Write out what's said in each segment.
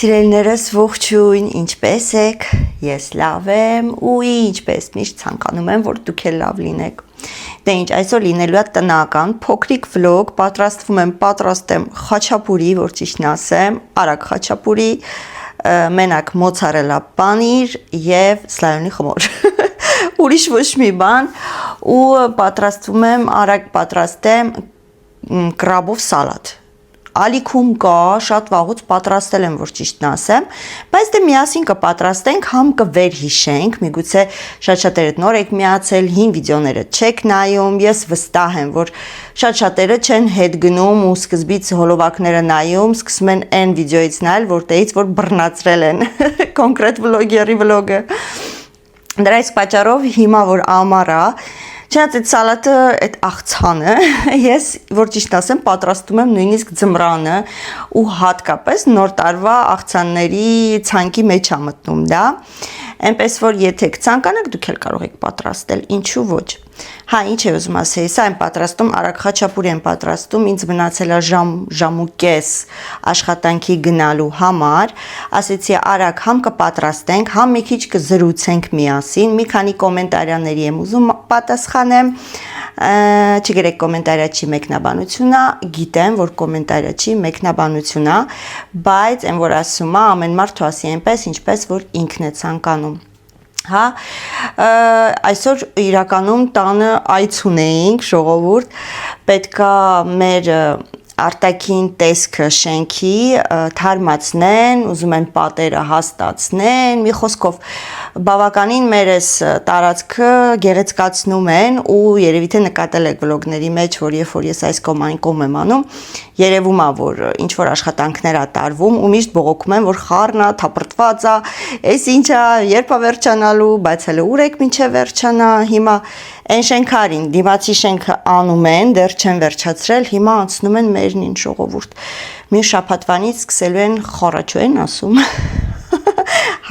Սիրելիներս ողջույն, ինչպե՞ս եք, ես լավ եմ ու ինչպես միշտ ցանկանում եմ, որ դուք էլ լավ լինեք։ Դե ինչ, այսօր լինելու է տնական փոքրիկ վլոգ, պատրաստեմ խաչապուրի, որ ճիշտն ասեմ, արագ խաչապուրի, մենակ մոցարելա պանիր եւ սլայոնի խմոր։ Ուրիշ ոչ մի բան ու արագ պատրաստեմ կրաբով սալատ։ Ալիքում կա, շատ վաղուց պատրաստել եմ, որ ճիշտն ասեմ, բայց դե միասին կպատրաստենք, համ կվերհիշենք, միգուցե շատ-շատերը նոր եք միացել, հին վիդեոները չեք նայում, ես վստահ եմ, որ շատ-շատերը չեն հետ գնում ու սկզբից հոլովակները նայում, սկսում են այն վիդեոից նայել, որտեղից որ բռնացրել են կոնկրետ վլոգերի վլոգը։ Դրա իսկ պատճառով հիմա որ ամառ է, Չնայած այդ սալատը, այդ աղցանը, ես, որ ճիշտ ասեմ, պատրաստում եմ նույնիսկ ձմռանը ու հատկապես նոր տարվա աղցանների ցանկի մեջ է մտնում դա, այնպես որ եթե ցանկանաք դուք էլ կարող եք պատրաստել, ինչու ոչ։ Հա, ինչ է ուզում ասել, սա եմ պատրաստում, արագ խաչապուրի եմ պատրաստում, ինձ մնացել է ժամ ու կես աշխատանքի գնալու համար, ասեցի արագ համ կպատրաստենք, համ մի քիչ կզրուցենք միասին, մի քանի կոմենտարիաների եմ ուզում պատասխանեմ, չգրեք կոմենտարիաչի մեկնաբանությունն է, գիտեմ, որ կոմենտարիաչի մեկնաբանությունն է, բայց այն որ ասում է, ամեն մարդ ասի այնպես, ինչպես որ ինքն է ցանկանում։ Հա, այսօր իրականում տանը այց ունեինք, ժողովուրդ, պետքա մեր արտաքին տեսքը շենքի թարմացնեն, ուզում են պատերը հաստացնեն, մի խոսքով բավականին մեր այս տարածքը գեղեցկացնում են ու երևի թե նկատել եք վլոգների մեջ, որ երբ որ ես այս կողմ այն կողմ եմ անում, երևում է, որ ինչ որ աշխատանքներ է տարվում ու միշտ բողոքում են, որ խառն է, թափրտված է, այս ինչ է, երբ է վերջանալու, բայց հələ ուր եք մինչև վերջանա, հիմա այն շենքարին, դիմացի շենքը անում են, դեռ չեն վերջացրել, հիմա անցնում են մերնին ժողովուրդ։ Մի շաբաթվանից սկսելու են խառաչոն ասում։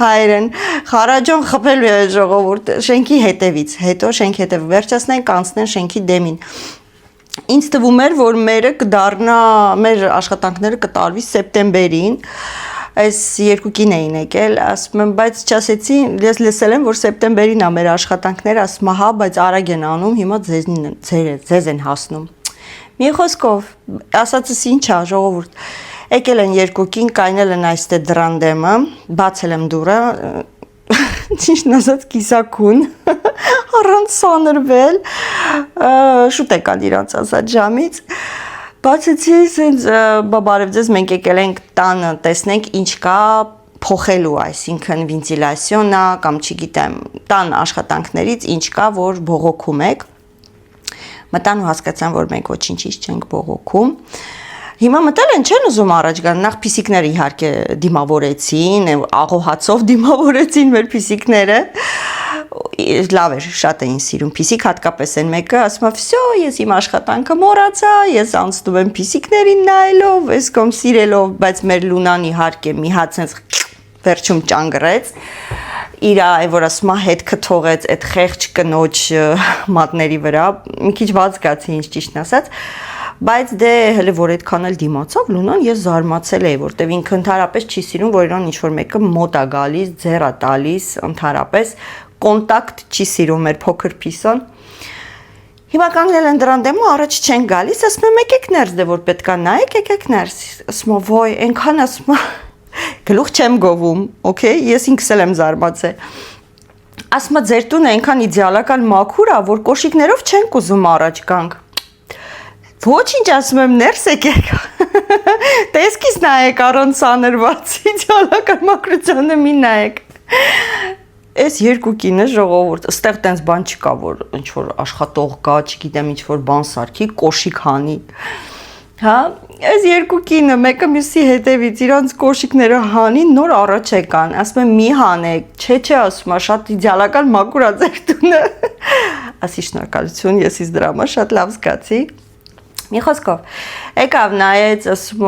Հայերեն խառաջոն խփելու է ժողովուրդ շենքի հետևից, հետո շենքի հետև վերջացնեն, կանցնեն շենքի դեմին։ Ինձ թվում էր, որ մեր աշխատանքները կտարվի սեպտեմբերին, այս երկուքին էին եկել, ասում եմ, բայց չասեցի, ես լսել եմ, որ սեպտեմբերին է մեր աշխատանքները, ասում եմ, հա, բայց արագ են անում, հիմա ձեզ են հասնում։ Մի խոսքով, ասածս ինչ է, ժողովուրդ, եկել են երկուքին, կայնել են այստե դրան դեմը, բացել եմ դուռը, ճիշտն ասած կիսակուն, առանց սանրվել, շուտ եկան իրանց ասած ժամից, բացեցի, սենց բարև ձեզ, մենք եկել ենք տանը, տեսնենք ինչ կա փոխելու, այսինքն վենտիլյացիոնն է, կամ չգիտեմ, տան աշխատանքներից ինչ կա, որ բողոքում եք, մտան ու հասկացան, որ մենք ոչինչ չենք բողոքում, հիմա մտել են չեն ուզում առաջ գան, նախ փիսիկները իհարկե դիմավորեցին, աղոհացով դիմավորեցին մեր փիսիկները, լավ էր, շատ էին սիրում փիսիկ, հատկապես են մեկը, ասում է, վсё, ես իմ աշխատանքը մոռացա, ես անցնում եմ փիսիկներին նայելով, ես կոմ սիրելով, բայց մեր Լունան իհարկե մի հատ sense վերջում ճանգռեց, իր որ ասում է հետքը թողեց այդ խեղճ կնոջ մատների վրա, մի քիչ ված գացի ինչ ճիշտն ասած, բայց դե հələ որ այդքան էլ դիմացավ Լունան, ես զարմացել էի, որտեվ ինքը ընդհանրապես չի սիրում, որ իրան ինչ որ մեկը մոտ է գալիս, ձեռ է տալիս, ընդհանրապես կոնտակտ չի սիրում մեր փոքր փիսոն։ Հիմա կանգնել են դրան դեմը, առաջ չեն գալիս, ասում եմ եկեք ներս, դե որ պետքա նայեք, եկեք ներս, ասում եմ ոյ, այնքան ասում եմ, գլուխ չեմ գովում, օքեյ, ես ինքս էլ եմ զարմացել։ Ասում եմ ձեր տունը այնքան իդեալական մաքուր է, որ կոշիկներով չենք ուզում առաջ գանք։ Ոչինչ, ասում եմ ներս եկեք, տեսքից նայեք առանց սանրված, իդեալական մաքրությանը մի նայեք։ Այս երկու կինը ժողովուրդ, ստեղ տենց բան չկա, որ ինչ-որ աշխատող կա, չգիտեմ ինչ-որ բան սարքի, կոշիկ հանի, հա, այս երկու կինը, մեկը մյուսի հետևից, իրանց կոշիկները հանին, նոր առաջ եկան, ասում եմ մի հանեք, չէ, ասում եմ, շատ իդեալական մաքուր է ձեր տունը, ասի շնորհակալություն, ես ինձ դրա համար շատ լավ զգացի։ Մի խոսքով, եկավ նայեց, ասում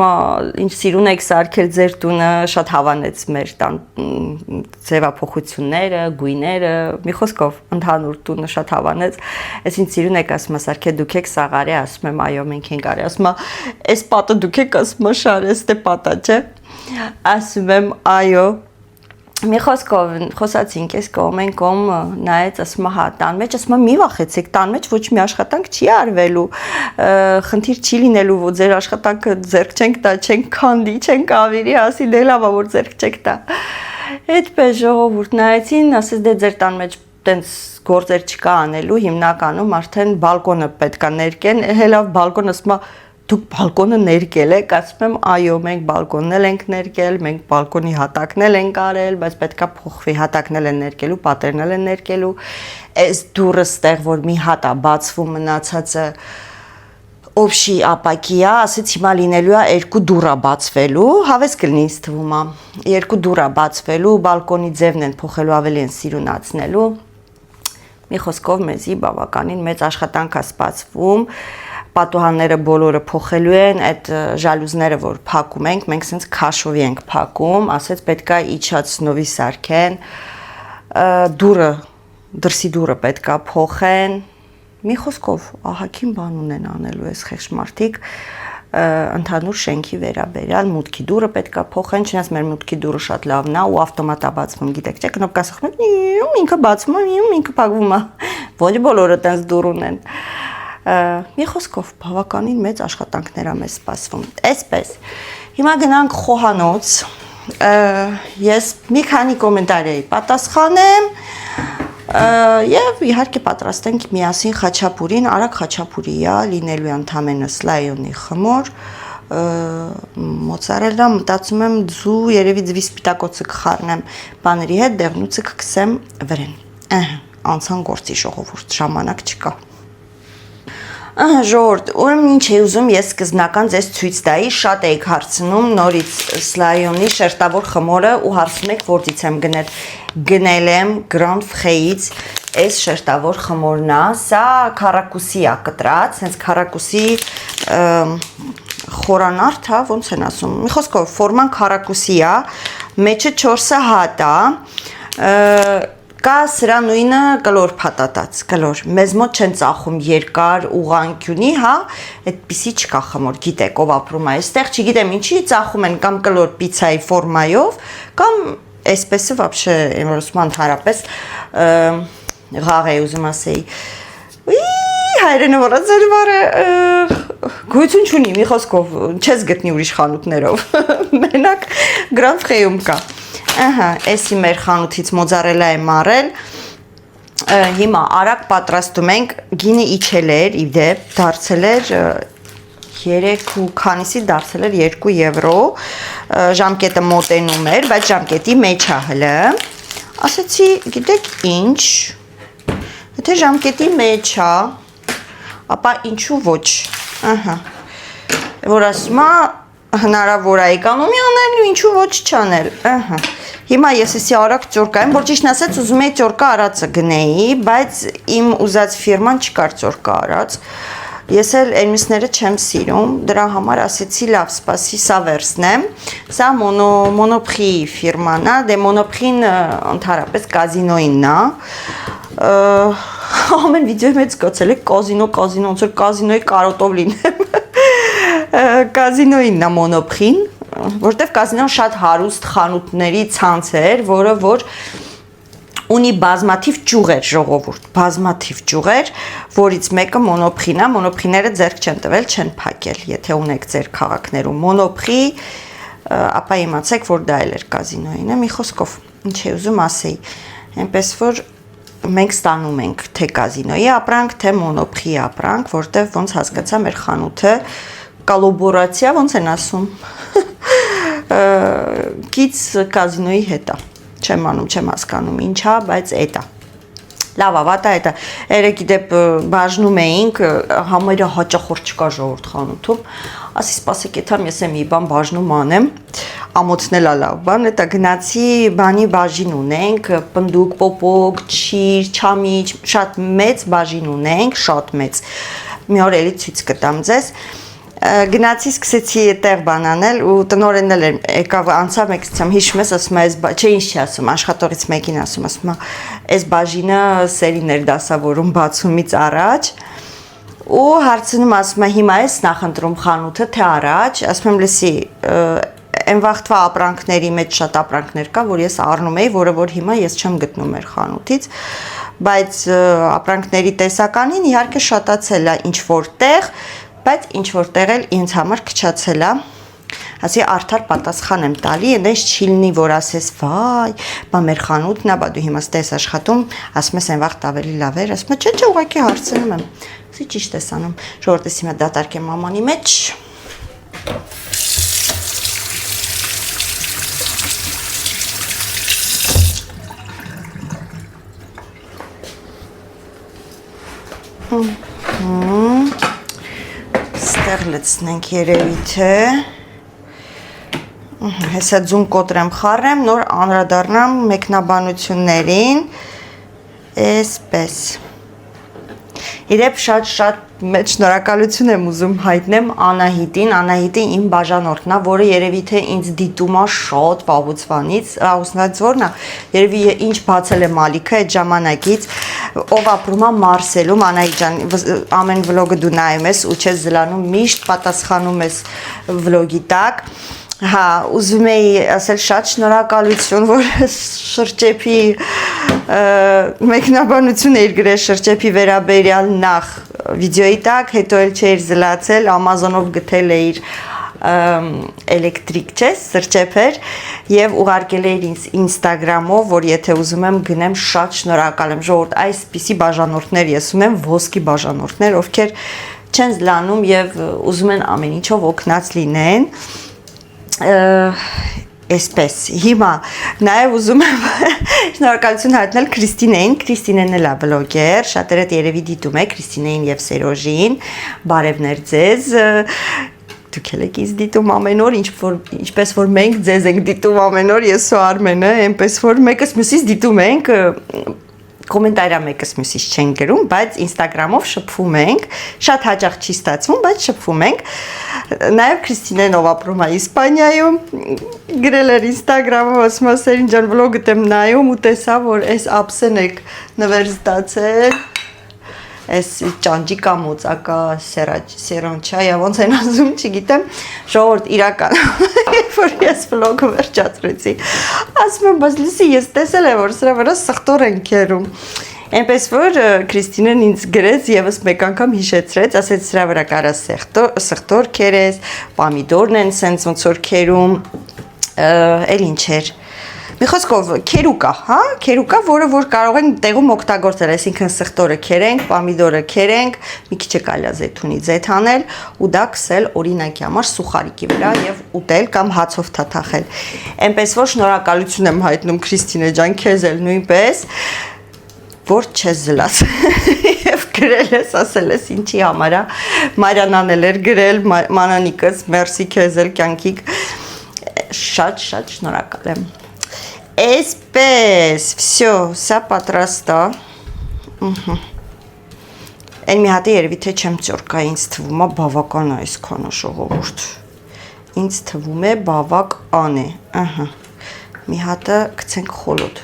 ինչ սիրուն եք սարքել ձեր տունը, շատ հավանեց մեր տան ձևափոխությունները, գույները, մի խոսքով ընդհանուր տունը շատ հավանեց, այս ինչ սիրուն եք ասում սարքել դուք եք սաղարի, ասում եմ այո մենք ենք արի, ասում այս պատը դուք եք ասում շարես դե պատա, չէ։ ասում եմ այո մի խոսքով խոսացինք այս կողմեն կողմ նայեց ասում հա տան մեջ ասում մի վախեցեք տան մեջ ոչ մի աշխատանք չի արվելու խնդիր չի լինելու որ ձեր աշխատանքը ձեռք չենք տա չենք քանդի չենք ավիրի ասի դե լավ որ ձեռք չեք տա այդպես ժողովուրդ նայեցին ասես դե ձեր տան մեջ տենց գործեր չկա անելու հիմնականում արդեն բալկոնը պետքա ներկեն հելավ բալկոնը ասում դուք բալկոնը ներկել եք, ասում եմ, այո, մենք բալկոնն էլ ենք ներկել, մենք բալկոնի հատակն էլ ենք արել, բայց պետքա փոխվի, հատակն էլ են ներկելու, պատերն էլ են ներկելու, այս դուռը ստեղ, որ մի հատ է բացվում մնացածը օբշի ապակի է, ասեց հիմա լինելու է երկու դուռ է բացվելու, հավես կլինի ինձ թվում է, երկու դուռ է բացվելու, բալկոնի ձևն են փոխելու, ավելի են սիրունացնելու, մի խոսքով մեզի բավականին մեծ աշխատանք է սպասվում պատուհանները բոլորը փոխելու են, այդ ժալյուզները, որ փակում ենք, մենք սենց քաշովի ենք փակում, ասեց պետքա իջացնովի սարքեն, դուռը, դրսի դուռը պետքա փոխեն, մի խոսքով ահագին բան ունեն անելու այս խեղճ մարդիկ, ընդհանուր շենքի վերաբերյալ մուտքի դուռը պետքա փոխեն, չնայած մեր մուտքի դուռը շատ լավն է ու ավտոմատ է բացվում, գիտեք, չէ՞, կնոպկան սխում եք, ինքը բացվում է, ինքը փակվում է, ոչ բոլորը տենց դուռ ունեն մի խոսքով բավականին մեծ աշխատանքներ է մեզ սպասվում այսպես հիմա գնանք խոհանոց ես մի քանի կոմենտարի պատասխանեմ եւ իհարկե պատրաստենք միասին խաչապուրին արագ խաչապուրի է լինելու է ընդամենը սլայոնի խմոր մոցարելա մտածում եմ ձու երևի ձվի սպիտակոցը կխառնեմ բաների հետ դեղնուցը կքսեմ վրեն անցան գործի ժողովուրդ ժամանակ չկա Ժողովուրդ, ուրեմն ինչ էի ուզում ես սկզբնական ձեզ ցույց տայի, շատ եք հարցնում նորից սլայոնի շերտավոր խմորը ու հարցնում եք որտից եմ գնել։ Գնել եմ Grand Frais այս շերտավոր խմորն է, սա քառակուսի է կտրած, հենց քառակուսի խորանարդ է, ոնց են ասում։ Մի խոսքով ֆորման քառակուսի է, մեջը 4 հատ է։ Կա սրա նույնը կլոր փաթաթած, կլոր, մեզ մոտ չեն ծախում երկար ուղանկյունի, հա, այդպիսի չկա խմոր, գիտեք, ով ապրում է այստեղ, չգիտեմ ինչի ծախում են կամ կլոր պիցայի ֆորմայով, կամ այսպեսը вообще եմրոսման հարապես ղաղ է ուզում ասեի, հայրենը որա ձեր վարը գույցուն չունի, մի խոսքով, չես գտնի ուրիշ խանութներով, մենակ Grand Frais-ում կա Ահա, էսի մեր խանութից մոզարելա եմ արել, հիմա արագ պատրաստում ենք, գինը իջել էր, ի դեպ, դարձել էր 3 ու քանիսի դարձել էր 2 եվրո, ժամկետը մոտենում էր, բայց ժամկետի մեջ է հլը, ասեցի, գիտեք ինչ, եթե ժամկետի մեջ է, ապա ինչու ոչ, ահա, որ ասում է, հնարավոր է էկոնոմի անել ու ինչու ոչ չանել, ահա, հիմա ես էսի արագ ծորկա եմ, որ ճիշտն ասած ուզում էի ծորկա արածը գնեի, բայց իմ ուզած ֆիրման չկար ծորկա արած, ես էլ էնմիսները չեմ սիրում, դրա համար ասեցի լավ սպասի սա վերցն եմ, սա մոնոպրի ֆիրման է, դե մոնոպրին ընդհանրապես կազինոյինն է, ամեն վիդեոյի մեջ զգացել եք կազինո, ոնց որ կազինոյի կարոտով լինեմ, կազինոյինն է մոնոպրին, որտեվ կազինոն շատ հարուստ խանութների ցանց էր, որը որ ունի բազմաթիվ ճյուղեր ժողովուրդ, բազմաթիվ ճյուղեր, որից մեկը մոնոպրին է, մոնոպրիները ձեռք չեն տվել, չեն փակել, եթե ունեք ձեր քաղաքներում մոնոպրի, ապա իմացեք, որ դա էլ էր կազինոյինը, մի խոսքով, ինչ է ուզում ասեի, այնպես որ մենք ստանում ենք թե կազինոյի ապրանք, թե մոնոպրի ապրանք, որտեվ ոնց հասկացա մեր խանութը կոլաբորացիա, ոնց են ասում, կից կազինոյի հետ է, չեմ անում, չեմ հասկանում ինչա, բայց էտ է, լավ ավատա էտ է, երեկ իդեպ բաժնում էինք, համերը հաճախոր չկա ժողովուրդ խանութում, ասի սպասեք եթամ ես եմ մի բան բաժնում անեմ, ամոթնել է լավ բան, էտա գնացի բանի բաժին ունենք, պնդուկ, պոպոկ, չիր, չամիչ, շատ մեծ բաժին ունենք, շատ մեծ, մի օր էլի ցույց կտամ ձեզ, գնացի սկսեցի այդտեղ բան անել ու տնօրենն էլ եկավ անցավ մեկցամ հիշում ես ասում է չէ ինչ չի ասում աշխատողից մեկին ասում է այս բաժինը սերին էր դասավորում բացումից առաջ ու հարցնում ասում է հիմա էս նախընտրում խանութը թե առաջ ասում եմ լսի այն վաղտվա ապրանքների մեջ շատ ապրանքներ կա, որ ես առնում էի, որը որ հիմա ես չեմ գտնում մեր խանութից, բայց ապրանքների տեսականին իհարկե շատացել է ինչ որտեղ, բայց ինչ որտեղ էլ ինձ համար քչացել է, ասի արդար պատասխան եմ տալի, այնպես չի լինի, որ ասես, վայ, բա մեր խանութն է, բա դու հիմա ստես աշխատում, ասում ես այն վաղտ ավելի լավ էր, ասում եմ, չէ, ուղղակի հարցնում եմ, ասի ճիշտ ես անում, ժողովուրդ ես հիմա դատարկեմ մամանի մեջ, ստեղ լցնենք երևի թե հեսա ձուն կոտրեմ խառեմ, նոր անդրադառնամ մեկնաբանություններին, էսպես, իրեպ շատ մեծ շնորհակալություն եմ ուզում հայտնեմ Անահիտին իմ բաժանորդն է, որը երևի թե ինձ դիտում է շատ վաղուց որն է, երևի ինչ բացել է մալիքը այդ ժամանակից, ով ապրում է Մարսելում, Անահիտ ջան, ամեն վլոգը դու նայում ես ու չես զլանում, միշտ պատասխանում ես վլոգի տակ, հա, ուզում էի ասել շատ շնորհակալություն, որ շրջեփի մեկնաբանություն էիր գրել շրջեփի վերաբերյալ նախ վիդեոյի տակ, հետո էլ չէիր զլացել, Amazon-ով գտել էիր էլեկտրիկ չէ, սրճեփեր եւ ուղարկել էիր ինձ Instagram-ով, որ եթե ուզում եմ գնեմ, շատ շնորհակալ եմ, ժողովուրդ, այսպիսի բաժանորդներ ես ունեմ, ոսկի բաժանորդներ, ովքեր չեն զլանում եւ ուզում են ամեն ինչով օգնած լինեն Էսպես, հիմա նաև ուզում եմ շնորհակալություն հայտնել Քրիստինեն էլ է վլոգեր, շատերը երևի դիտում եք Քրիստինեին եւ Սերոժին, բարևներ ձեզ, դուք եք ինձ դիտում ամեն օր, ինչպես որ մենք ձեզ ենք դիտում ամեն օր, ես ու Արմենը, այնպես որ մեկս մյուսից դիտում ենք, կոմենտարիա մեկս մյուսից չեն գրում, բայց Instagram-ով շփվում ենք, շատ հաճախ չի ստացվում, բայց շփվում ենք, նաև Քրիստինեն ով ապրում է Իսպանիայում, գրել էր Instagram-ով, ասում է Սերին ջան վլոգդ եմ նայում ու տեսա, որ այս ափսեն եք նվեր ստացել, այս ճանճիկա մոծակա սերանչա, ոնց են ասում, չգիտեմ, ժողովուրդ իրական, որ ես վլոգը վերջացրեցի, ասում եմ, բայց լսի, ես տեսել եմ, որ սրա վրա սխտոր են քերում, այնպես որ Քրիստինեն ինձ գրեց եւս մեկ անգամ հիշեցրեց, ասեց սրա վրա կարա սխտոր քերես, պամիդորն են սենց ոնց որ քերում, էլ ինչ էր Մի խոսքով քերուկա, հա, քերուկա, որը որ կարող են տեղում օգտագործել, այսինքն սխտորը քերենք, պամիդորը քերենք, մի քիչ կարելի է զեյթունի զեյթ անել ու դա քսել օրինակի համար սուխարիկի վրա եւ ուտել կամ հացով թաթախել։ Էնպես որ շնորհակալություն եմ հայտնում Քրիստինե ջան, քեզ էլ նույնպես, որ չես զլաց եւ գրել ես, ասել ես ինչի համար է, Մարիանան էլ էր գրել, Մանանիկս, մերսի քեզ էլ կյանքիկ, շատ շնորհակալ եմ։ Էսպես, всё, սա պատրաստ է։ Այն մի հատ երևի թե չեմ ճորկա, ինձ թվում է բավական է այսքանը ժողովուրդ։ Ինձ թվում է բավական է, ահա։ Մի հատը գցենք խոլոտ։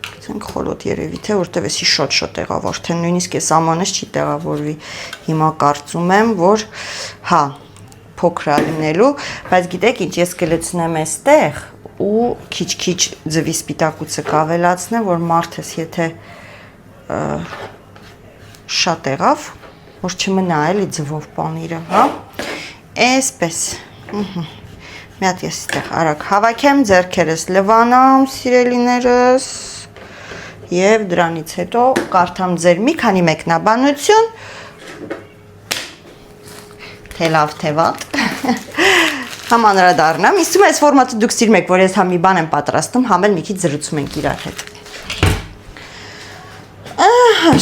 Գցենք խոլոտ երևի թե, որտեվ էսի շատ եղավ, արդեն նույնիսկ այս ամանս չի տեղավորվի։ Հիմա կարծում եմ, որ հա, փոքր լինելու, բայց գիտեք ինչ, ես կլցնեմ այստեղ ու քիչ-քիչ ձվի սպիտակուցը կավելացնեմ, որ մարդս եթե շատ եղավ, որ չմնա էլի ձվով պանիրը, հա, այսպես, մի հատ ես ստեղ արագ հավաքեմ, ձեռքերս լվանամ, սիրելիներս, և դրանից հետո կարդամ ձեր մի քանի մեկնաբանություն, թե լավ, թե վատ, համ անդրադառնամ, իսում այս ֆորմատը դուք սիրում եք, որ ես համ մի բան եմ պատրաստում, համ էլ մի քիչ զրուցում ենք իրար հետ։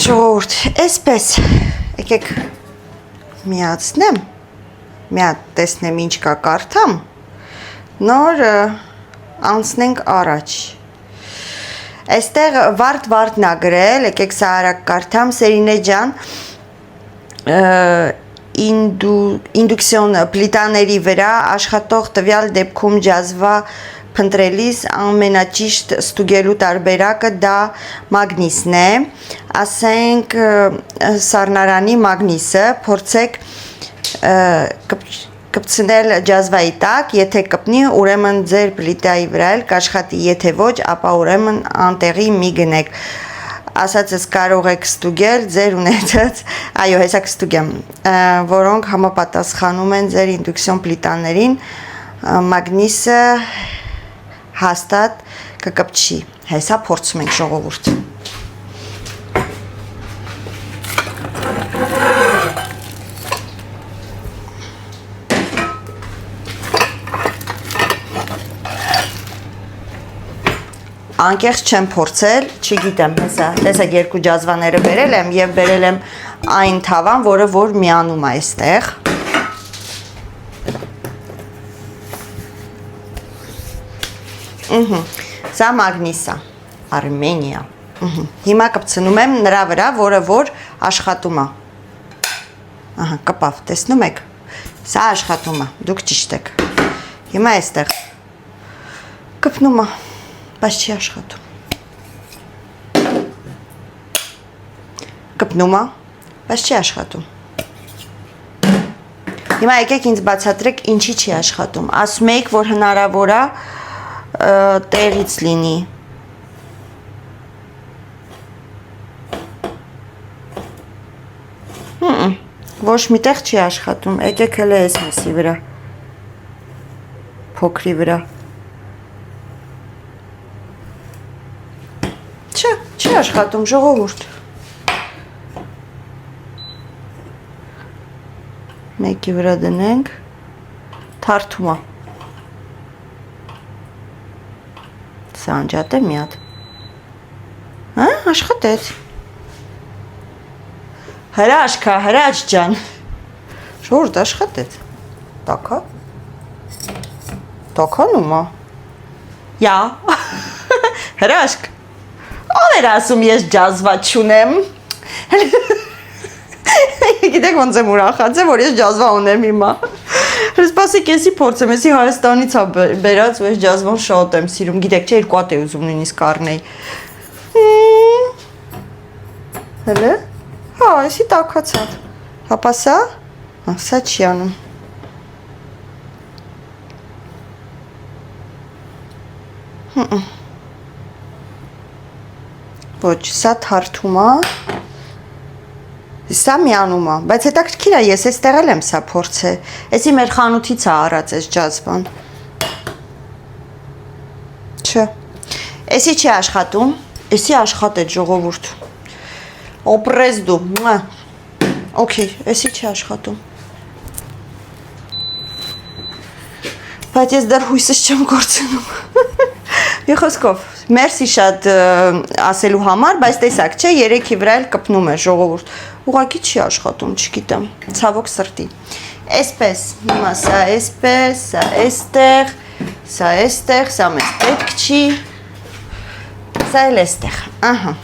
Ժողովուրդ, այսպես, եկեք միացնեմ, մի հատ տեսնեմ ինչ կա կարդամ, նոր անցնենք առաջ։ Այստեղ վարդ-վարդն ա գրել, եկեք սա արագ կարդամ, Սերինե ջան, ինդուկցիոն պլիտաների վրա աշխատող տվյալ դեպքում ջազվա փնտրելիս ամենաճիշտ ստուգելու տարբերակը դա մագնիսն է, ասենք սառնարանի մագնիսը, փորձեք կպցնել ջազվայի տակ, եթե կպնի, ուրեմն ձեր պլիտայի վրա էլ կաշխատի, եթե ոչ, ապա ուրեմն անտեղի մի գնեք։ Ասածս կարող եք ստուգել ձեր ունեցած, այո, հեսա կստուգեմ, որոնք համապատասխանում են ձեր ինդուկցիոն պլիտաներին, մագնիսը հաստատ կկպչի, հեսա փորձում ենք ժողովուրդ։ Անկեղծ չեմ փորձել, չգիտեմ, հեսա, տեսեք երկու ջազվաները բերել եմ եւ բերել եմ այն թավան, որը որ միանում է այստեղ։ Սա մագնիսա, Արմենիա։ Հիմա կպցնում եմ նրա վրա, որը որ աշխատում է։ Ահա, կպավ, տեսնում եք։ Սա աշխատում է, դուք ճիշտ եք։ Հիմա այստեղ կպնում է, բայց չի աշխատում։ Կպնում է, բայց չի աշխատում։ Հիմա եկեք ինձ բացատրեք ինչի չի աշխատում։ Ասում եք, որ հնարավոր է տեղից լինի։ Ոչ միտեղ չի աշխատում, եկեք հələ այս մսի վրա, փոքրի վրա։ Չի աշխատում, ժողովուրդ։ Մեկի վրա դնենք, թարթում է։ Սա անջատ է մի հատ։ Հա, աշխատեց։ Հրաշք է, հրաշ ջան։ Ժողովուրդ աշխատեց։ Տակա։ Տականում է։ Յա։ Հրաշք։ Ով էր ասում ես ջազվա չունեմ։ Գիտեք ոնց եմ ուրախացել, որ ես ջազվա ունեմ հիմա։ Սպասեք, եսի փորձեմ, եսի Հայաստանից է բերած, ու ես ջազվան շատ եմ սիրում։ Գիտեք, չէ, 2 հատ է ուզում նույնիսկ առնեի։ Հələ։ Հա, եսի տաքացավ։ Հապա սա։ Սա չի անում։ Ոչ, սա թարթում է, սա միանում է, բայց հետաքրքիր է, ես էստեղ եմ սա փորձել, էսի մեր խանութից է առած այս ջազվան, չէ, էսի չի աշխատում, էսի աշխատեց ժողովուրդ, օպրես դու, օքեյ, էսի չի աշխատում, բայց ես դեռ հույսս չեմ գործնում, մի խոսքով, մերսի շատ ասելու համար, բայց տեսակ չէ, 3-ի վրա էլ կպնում է ժողովուրդ, ուղղակի չի աշխատում, չգիտեմ, ցավոք սրտի, այսպես, հիմա սա այսպես, սա այստեղ, սա այստեղ, սա մեզ պետք չի, սա էլ այստեղ, ահա,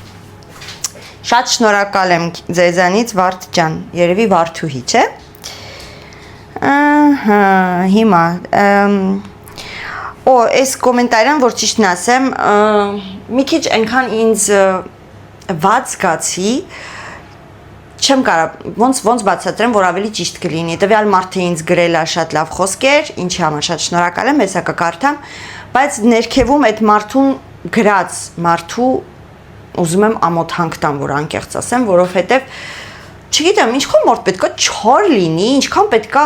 շատ շնորհակալ եմ ձեզանից Վարդ ջան, երևի Վարդուհի, չէ, ահա, հիմա, Օ, այս կոմենտարյան, որ ճիշտն ասեմ, մի քիչ այնքան ինձ վատ զգացի, չեմ կարող, ոնց բացատրեմ, որ ավելի ճիշտ կլինի, տվյալ մարդը ինձ գրել է շատ լավ խոսքեր, ինչի համար շատ շնորհակալ եմ, հեսա կկարդամ, բայց ներքևում այդ մարդուն գրած մարդու ուզում եմ ամոթ հանք տամ, որ անկեղծ ասեմ, որովհետև չգիտեմ, ինչքան մարդ պետքա չար լինի, ինչքան պետքա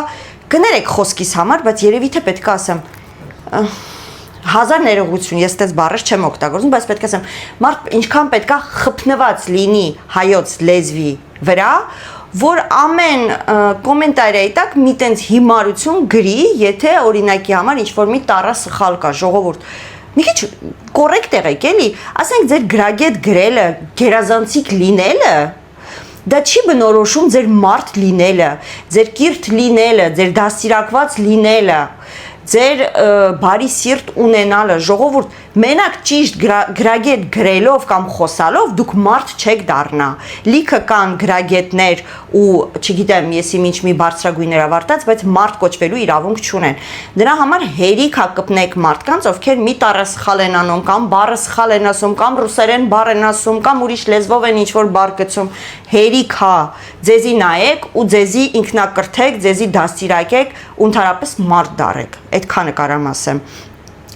գներեք խոսքիս համար, բայց երևի թե պետքա ասեմ հազար ներողություն, ես տես բառեր չեմ օգտագործում, բայց պետք է ասեմ, մարդ ինչքան պետքա խփնված լինի հայոց լեզվի վրա, որ ամեն կոմենտարիայի տակ մի տենց հիմարություն գրի, եթե օրինակի համար ինչ-որ մի տառա սխալ կա, ժողովուրդ, մի քիչ կոռեկտ եղեք, էլի, ասենք ձեր գրագետ գրելը, գերազանցիկ լինելը, դա չի բնորոշում ձեր մարդ լինելը, ձեր կիրթ լինելը, ձեր դաստիարակված լինելը, ձեր բարի սիրտ ունենալը, ժողովուրդ, մենակ ճիշտ գրագետ գրելով կամ խոսալով դուք մարդ չեք դառնա։ Լիքը կան գրագետներ ու, չգիտեմ, ես ինչ մի բարձրագույններ ավարտած, բայց մարդ կոչվելու իրավունք չունեն։ Դրա համար հերիք հա կպնեք մարդկանց, ովքեր մի տառը սխալ են անում կամ բառը սխալ են ասում կամ ռուսերեն բառ են ասում կամ ուրիշ լեզվով են ինչ-որ բառ գցում, հերիք հա ձեզի նայեք ու ձեզի ինքնակրթեք, ձեզի դաստիարակեք ու ընդհանրապես մարդ դառեք։ Այդքանը կարամ ասեմ։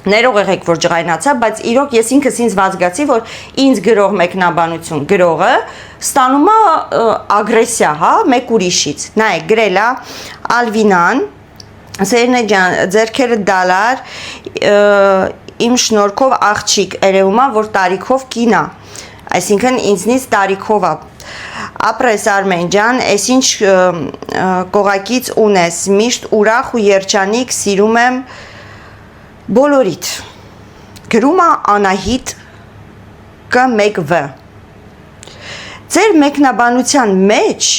Ներող եղեք, որ ջղայնացա, բայց իրոք ես ինքս ինձ վազգացի, որ ինձ գրող մեկնաբանություն գրողը ստանում է ագրեսիա, հա, մեկ ուրիշից։ Նայեք, գրել է Ալվինան, Սերնե ջան, ձերքերը դալար, իմ շնորհքով աղջիկ, երևում է, որ տարիքով կին է, այսինքն ինձնից տարիքով է։ Ապրես Արմեն ջան, ես ինչ կողակից ունես, միշտ ուրախ ու երջանիկ սիրում եմ բոլորիդ։ Գրում է Անահիտ Կ1V։ Ձեր մեկնաբանության մեջ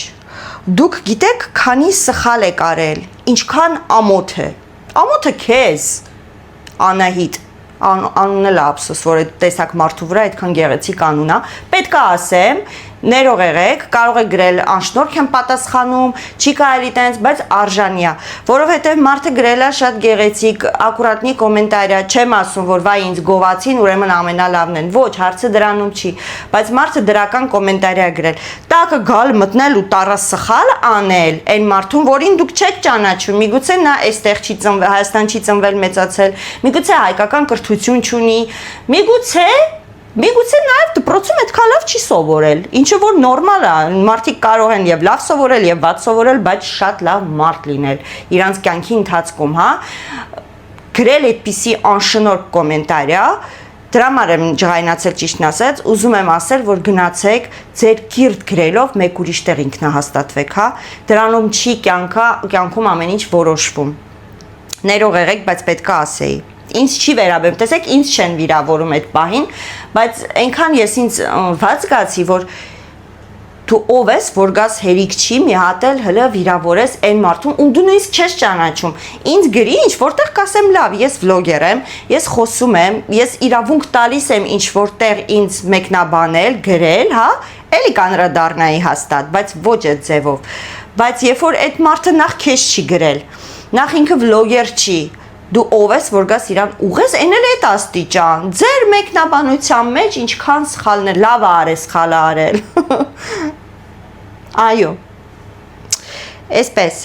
դուք գիտեք քանի սխալ եք արել, ինչքան ամոթ է։ Ամոթը քեզ, Անահիտ, անունը լավ ափսոս, որ այդ տեսակ մարդու վրա այդքան գեղեցիկ անուն է, պետք է ասեմ, ներող եղեք, կարող եք գրել անշնորհք եմ պատասխանում, չի կարելի տենց, բայց արժանի է, որովհետև մարդը գրել է շատ գեղեցիկ, ակուրատնի կոմենտար է, չեմ ասում, որ վայ ինձ գովացին, ուրեմն ամենալավն են, ոչ, հարցը դրանում չի, բայց մարդը դրական կոմենտար է գրել, տակը գալ մտնել ու տառը սխալ անել, այն մարդուն, որին դուք չեք ճանաչում, միգուցե նա այստեղ չի ծնվել, Հայաստան չի ծնվել, մեծացել, միգուցե հայկական կրթություն չունի, Միգուցե նաև դպրոցում այդքան լավ չի սովորել, ինչը որ նորմալ է, մարդիկ կարող են եւ լավ սովորել եւ վատ սովորել, բայց շատ լավ մարդ լինել իրանց կյանքի ընթացքում, հա, գրել այդպիսի անշնորհք կոմենտար է, դրա համար եմ ջղայնացել ճիշտն ասած, ուզում եմ ասել, որ գնացեք ձեր կիրթ գրելով մեկ ուրիշ տեղ ինքնահաստատվեք, հա, դրանում չի կյանքում ամեն ինչ որոշվում։ Ներող եղեք, բայց պետք է ասեի։ Ինձ չի վերաբերում, տեսեք, ինձ չեն վիրավորում այդ պահին, բայց այնքան ես ինձ ված զգացի, որ դու ով ես, որ գաս հերիք չի մի հատ էլ հլը վիրավորես այն մարդուն, ու դու նույնիսկ չես ճանաչում։ Ինձ գրի, ինչ որտեղ կասեմ լավ, ես վլոգեր եմ, ես խոսում եմ, ես իրավունք տալիս եմ ինչ որտեղ ինձ մեկնաբանել, գրել, հա, էլի կանրադառնայի հաստատ, բայց ոչ այդ ձևով։ Բայց երբ որ այդ մարդը նախ քեզ չի գրել, նախ ինքը վլոգեր չի, դու ով ես, որ գաս իրան ուղես, այն էլ այդ աստիճան, ձեր մեկնաբանության մեջ ինչքան սխալն է, լավ արես, սխալ արել։ Այո, այսպես,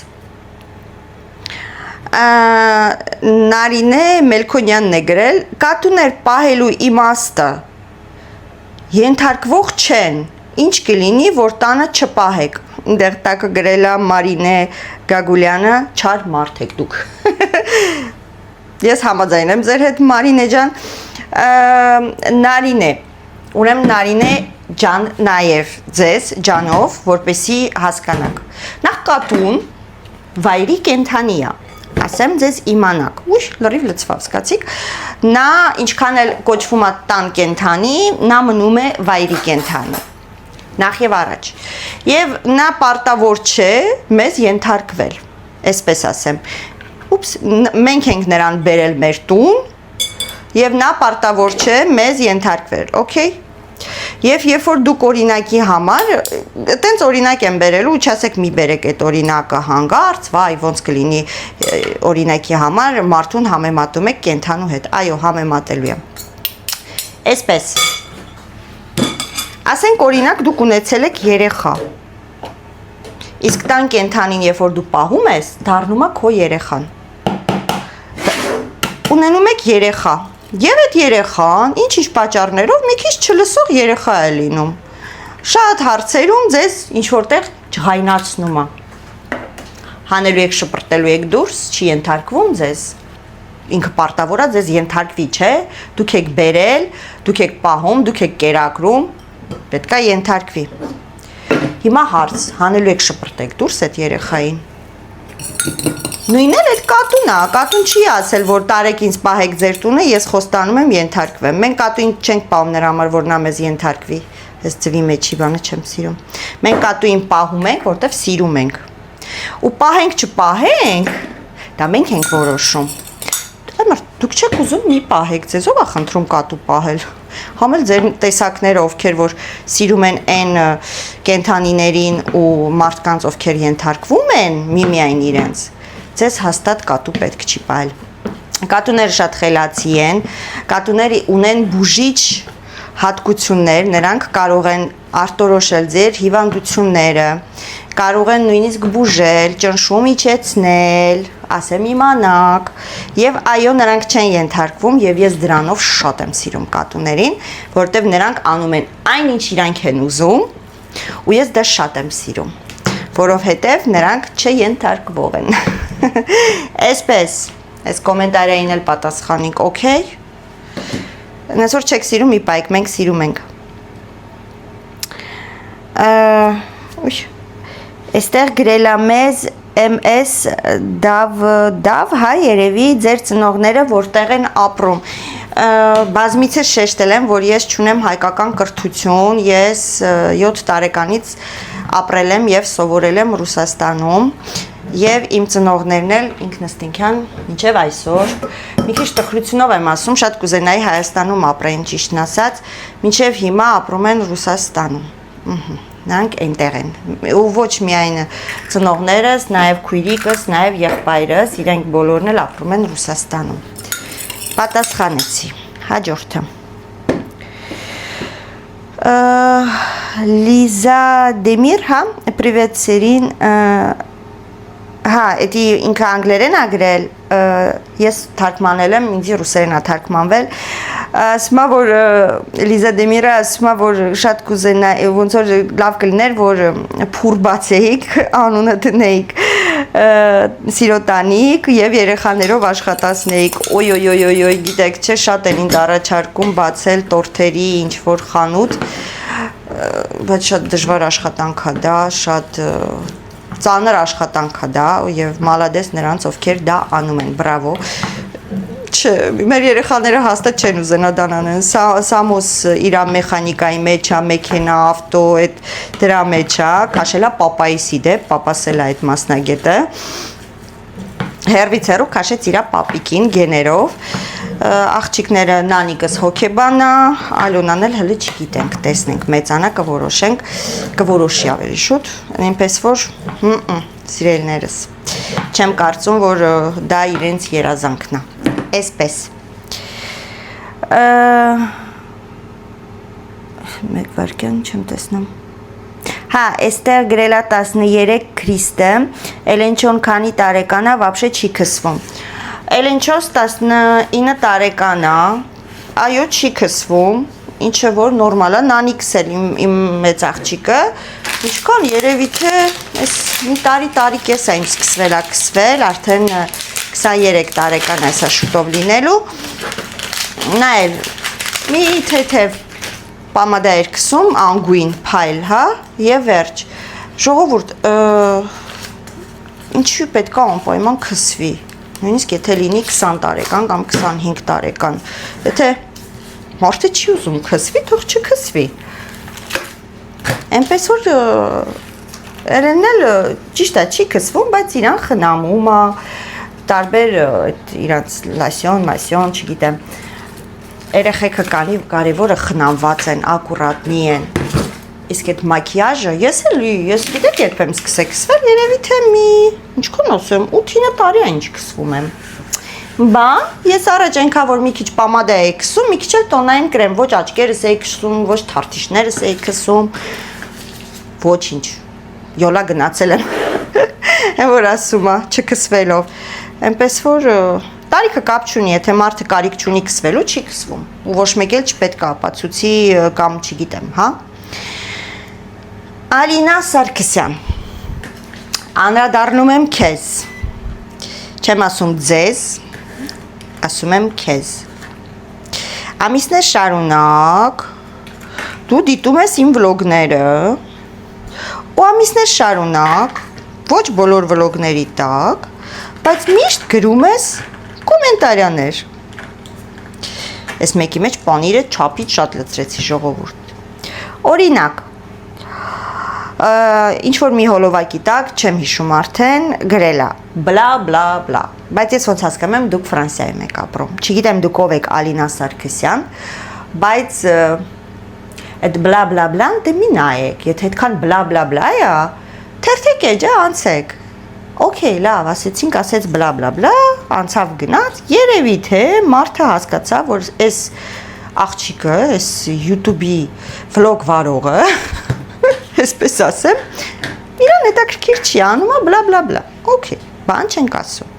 Նարինե Մելքոնյանն է գրել, կատուներ պահելու իմաստը ենթարկվող չեն, ինչ կլինի, որ տանը չպահեք, դեղ տակը գրել է Մարինե Գագուլյանը, չար մարդ եք դուք։ Ես համաձայն եմ ձեր հետ Մարինե ջան, Նարինե, ուրեմն Նարինե ջան նաև ձեզ ջանով, որպեսի հասկանաք։ Նախ կատուն վայրի կենդանի է, ասեմ ձեզ իմանաք, ուշ լրիվ լծվավ, սկացիք, նա ինչքան էլ կոչվում է տան կենդանի, նա մնում է վայրի կենդանի, նախ եւ առաջ, եւ նա պարտավոր չէ մեզ ենթարկվել, այսպես ասեմ, մենք ենք նրան բերել մեր տուն եւ նա պարտավոր չէ մեզ ենթարկվել, օքեյ։ Եվ երբ որ դուք օրինակի համար, այտենց օրինակ եմ բերելու, ու չասեք մի բերեք այդ օրինակը հանգարց, վայ, ոնց կլինի օրինակի համար մարդուն համեմատում եք կենդանու հետ, այո, համեմատելու եմ։ Այսպես, ասենք օրինակ դուք ունեցել եք երեխա, իսկ տան կենդանին երբ որ դու պահում ես, դառնում է քո երեխան։ Ունենում եք երեխա, եւ այդ երեխան, ինչ-ինչ պատճառներով մի քիչ չլսող երեխա է լինում։ Շատ հարցերում ձեզ ինչ որտեղ ջղայնացնում է։ Հանելու եք, շպրտելու եք դուրս, չի ենթարկվում ձեզ։ Ինքը պարտավոր է ձեզ ենթարկվի, չէ՞։ Դուք եք բերել, դուք եք պահում, դուք եք կերակրում, պետք է ենթարկվի։ Հիմա հարց, հանելու եք, շպրտեք դուրս այդ երեխային։ Նույնն էլ այդ կատուն է, կատուն չի ասել, որ տարեք ինձ պահեք ձեր տունը, ես խոստանում եմ ենթարկվեմ։ Մենք կատուին չենք պահում նրա համար, որ նա մեզ ենթարկվի։ Ես ձվի մեջի բանը չեմ սիրում։ Մենք կատուին պահում ենք, որտեվ սիրում ենք։ Ու պահենք չպահենք, դա մենք ենք որոշում։ Դուք չեք ուզում մի պահեք, ձեզ ով է խնդրում կատու պահել։ Համ էլ ձեր տեսակները, ովքեր որ սիրում են այն կենթանիներին ու մարդկանց, ովքեր ենթարկվում են միմիայն իրենց, ձեզ հաստատ կատու պետք չի պահել։ Կատուները շատ խելացի են, կատուները ունեն բուժիչ հատկություններ, նրանք կարող են արտորոշել ձեր հիվանդությունները, կարող են նույնիսկ բուժել, ճնշում իջեցնել, ասեմ իմանաք, եւ այո, նրանք չեն ենթարկվում եւ ես դրանով շատ եմ սիրում կատուներին, որտեւ նրանք անում են այն ինչ իրանք են ուզում ու ես դա շատ եմ սիրում, որովհետեւ նրանք չենթարկվող են։ Այսպես, այս կոմենտարային էլ պատասխանենք, օքեյ։ Նեսօր չեք սիրում մի պայք, մենք սիրում ենք։ Այստեղ գրելա մեզ MS դավ, հայ երևի ձեր ծնողները որտեղ են ապրում։ Բազմիցս շեշտել եմ, որ ես չունեմ հայկական կրթություն, ես 7 տարեկանից ապրել եմ եւ սովորել եմ Ռուսաստանում եւ իմ ծնողներն էլ ինքնըստինքյան մինչեւ այսօր մի քիչ տխրությունով եմ ասում, շատ կուզենայի Հայաստանում ապրեին, ճիշտն ասած, մինչեւ հիմա ապրում են Ռուսաստանում։ Նրանք այնտեղ են։ Ու ոչ միայն ծնողներս, նաեւ քույրիկս, նաեւ եղբայրս, իրենք բոլորն էլ ապրում են Ռուսաստանում։ Պատասխանեցի։ Հաջորդը։ Լիզա Դեմիր, հա, привет, Սերին, հա, էդի ինքը անգլերեն ա գրել, ես թարգմանել եմ, ինձ ռուսերեն ա թարգմանվել, ասում ա, որ Լիզա Դեմիրը ասում ա, որ շատ կուզենա, ոնց որ լավ կլիներ, որ փուր բացեիք, անունը դնեիք, սիրոտանիք եւ երեխաներով աշխատացնեիք, օյ, գիտեք, չէ, շատ են ինձ առաջարկում բացել տորթերի ինչ-որ խանութ, բայց շատ դժվար աշխատանք ա դա, շատ ծանր աշխատանք ա դա եւ մալադես նրանց, ովքեր դա անում են, բրավո։ Չէ, մեր երեխաները հաստատ չեն ուզենա դա անեն։ Սամոս իր մեխանիկայի մեջ է, մեքենա, ավտո, այդ դրա մեջ է, քաշելա պապայիսի դեպ, պապաս էլ է այդ մասնագետը։ Հերվից հեռու քաշեց իր պապիկին գեներով։ Աղջիկները նանիկս հոկեբան է, Ալոնան էլ հələ չգիտենք, տեսնենք, մեծանա կորոշենք, կորոշի ավելի շուտ, այնպես որ սիրելիներս, չեմ կարծում, որ դա իրենց երազանքն է, այսպես։ Մեկ վարկյան չեմ տեսնում։ Հա, այստեղ գրելա 13 Քրիստը, Էլենչոն քանի տարեկան է, вообще չի քսվում։ Էլենչոս 19 տարեկան է, այո, չի քսվում, ինչը որ նորմալ է, նանիքս էլ իմ մեծ աղջիկը, ինչքան երևի թե մի տարի կես է իմ սկսվել, արդեն 23 տարեկան է սա շուտով լինելու, նա էլ մի թեթև պամադա էր քսում, անգույն փայլ, հա, եւ վերջ, ժողովուրդ, ինչու պետք է անպայման քսվի, նույնիսկ եթե լինի 20 տարեկան կամ 25 տարեկան, եթե մարդը չի ուզում քսվի, թող չքսվի, այնպես որ Էրենն էլ ճիշտ է, չի քսվում, բայց իրան խնամում է, տարբեր իրանց լասյոն, չգիտեմ, երեխեքը կարևորը խնամված են, ակուրատնի են, իսկ այդ մակիաժը, ես գիտեք երբ եմ սկսել քսվել, երևի թե ինչքան ասեմ, 8-9 տարի է ինչ քսվում եմ, բա, ես առաջ այնքան որ մի քիչ պամադա էի քսում, մի քիչ էլ տոնային կրեմ, ոչ աչքերս էի քսում, ոչ թարթիշներս էի քսում, ոչինչ, յոլա գնացել եմ, որ ասում է, չքսվելով, այնպես որ տարիքը կապ չունի, եթե մարդը կարիք չունի քսվելու, չի քսվում, ու ոչ մեկ էլ չպետք է ապացուցի կամ չգիտեմ, հա։ Ալինա Սարգսյան, անդրադառնում եմ քեզ, չեմ ասում ձեզ, ասում եմ քեզ, ամիսներ շարունակ, դու դիտում ես իմ վլոգները, ու ամիսներ շարունակ, ոչ բոլոր վլոգների տակ, բայց միշտ գրում ես կոմենտարյաներ, ես մեկի մեջ պանիրը չապից շատ լծրեցի ժողովուրդ, օրինակ, ինչ որ մի հոլովակի տակ, չեմ հիշում արդեն, գրել է բլա բլա բլա, բայց ես ոնց հասկանում եմ դուք Ֆրանսիայում եք ապրում, չգիտեմ դուք ով եք Ալինա Սարգսյան, բայց այդ բլա բլա բլան դե մի նայեք, եթե այդքան բլա բլա բլա է, թերթեք էջը անցեք, օքեյ, լավ, ասեցինք, ասեց բլա բլա բլա, անցավ գնաց, երևի թե մարդը հասկացավ, որ այս աղջիկը, այս YouTube-ի վլոգ վարողը, այսպես ասեմ, իրան հետաքրքիր չի անում, բլա բլա բլա, օքեյ, բան չենք ասում,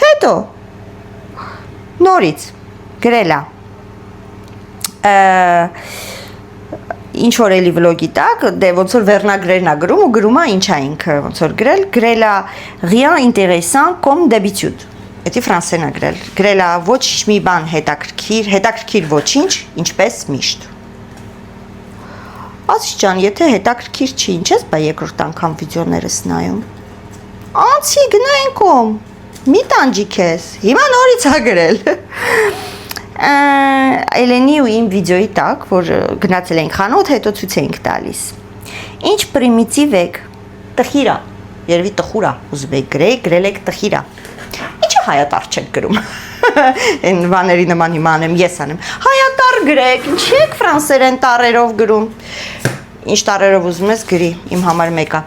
հետո, նորից, գրել է, ինչ որ էլի վլոգի տակ, դե ոնց որ վերնագրերն է գրում ու գրում է ինչ է ինքը, ոնց որ գրել է rien intéressant comme d'habitude, Էդի ֆրանսերն է գրել է ոչ մի բան հետաքրքիր ոչինչ, ինչպես միշտ։ Ասի ջան, եթե հետաքրքիր չի, ինչ ես բա երկրորդ անգամ վիդեոներս նայում։ Անցի գնային կողմ, մի տանջի քեզ, հիմա նորից ա գրել։ Էլենի ու իմ վիդեոյի տակ, որ գնացել ենք խանութ, հետո ցույց էինք տալիս։ Ինչ պրիմիտիվ եք, տխիրա, երևի տխուրա, ուզում եք գրել եք տխիրա։ Ինչը հայատար չեք գրում, են վաների նման հիմա անեմ, ես անեմ, հայատար գրեք, ինչի եք ֆրանսերեն տարերով գրում, ինչ տարերով ուզում ես գրի, իմ համար մեկա,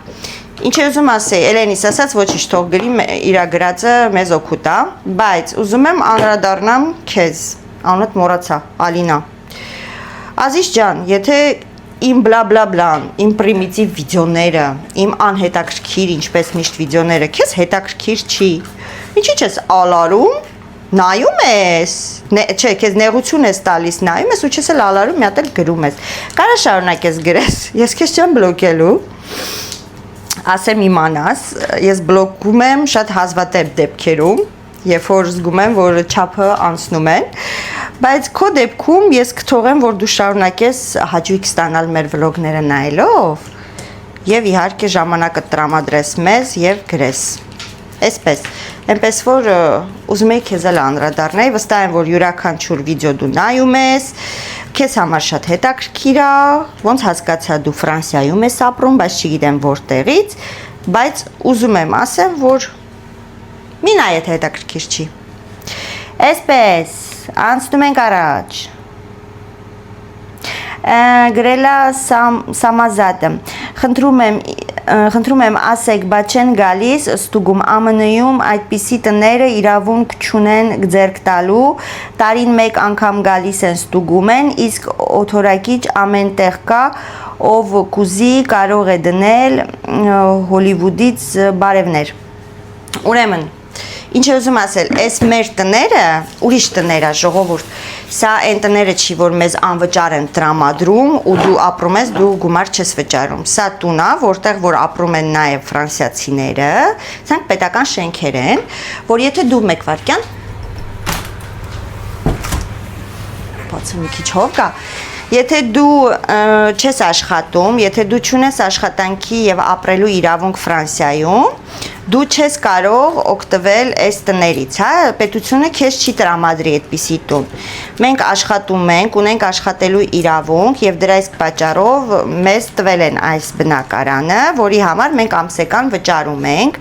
ինչ է ուզում ասեի, Էլենիս ասաց ոչինչ թող գրի, իրա գրածը մեզ օգուտ է, բայց ուզում եմ անդրադառնամ քեզ, անունդ մոռացա, Ալինա, Ազիզ ջան, եթե իմ բլա բլա բլան, իմ պրիմիտիվ վիդեոները, իմ անհետաքրքիր ինչպես միշտ վիդեոները, քեզ հետաքրքիր չի, ինչի՞ չես ալարում, նայում ես, չէ, քեզ նեղություն ես տալիս, նայում ես ու չես էլ ալարում, մի հատ էլ գրում ես, կարա շարունակես գրես, ես քեզ չեմ բլոկելու, ասեմ իմանաս, ես բլոկում եմ շատ հազվադեպ դեպքերում, երբ որ զգում եմ, որ չափը անցնում են, բայց քո դեպքում ես կթողեմ, որ դու շարունակես հաճույք ստանալ մեր վլոգները նայելով եւ իհարկե ժամանակը տրամադրես մեզ եւ գրես։ Այսպես, այնպես որ ուզում եի քեզ էլ անդրադառնալ, վստահ եմ, որ յուրաքանչյուր վիդեո դու նայում ես, քեզ համար շատ հետաքրքիր է, ոնց հասկացա դու Ֆրանսիայում ես ապրում, բայց չգիտեմ որտեղից, բայց ուզում եմ ասեմ, որ մի նայ եթե հետաքրքիր չի։ Այսպես, անցնում ենք առաջ։ Գրելա Սամազատը, խնդրում եմ ասեք, բա չեն գալիս ստուգում ԱՄՆ-ում այդպիսի տները իրավունք չունեն ձեռք տալու, տարին մեկ անգամ գալիս են ստուգում են, իսկ օթորակիչ ամեն տեղ կա, ով կուզի կարող է դնել Հոլիվուդից բարևներ։ Ուրեմն, ինչ ուզում ասել, այս մեր տները, ուրիշ տները, ժողովուրդ, սա այն տները չի, որ մեզ անվճար են տրամադրում ու դու ապրում ես, դու գումար չես վճարում։ Սա տուն է, որտեղ որ ապրում են նաև ֆրանսիացիները, սրանք պետական շենքեր են, որ եթե դու մեկ վայրկյան, բացը մի քիչ հով կա, եթե դու չես աշխատում, եթե դու չունես աշխատանքի եւ ապրելու իրավունք Ֆրանսիայում, դու չես կարող օգտվել այս տներից, հա, պետությունը քեզ չի տրամադրի այդպիսի տուն։ Մենք աշխատում ենք, ունենք աշխատելու իրավունք եւ դրա իսկ պատճառով մեզ տվել են այս բնակարանը, որի համար մենք ամսական վճարում ենք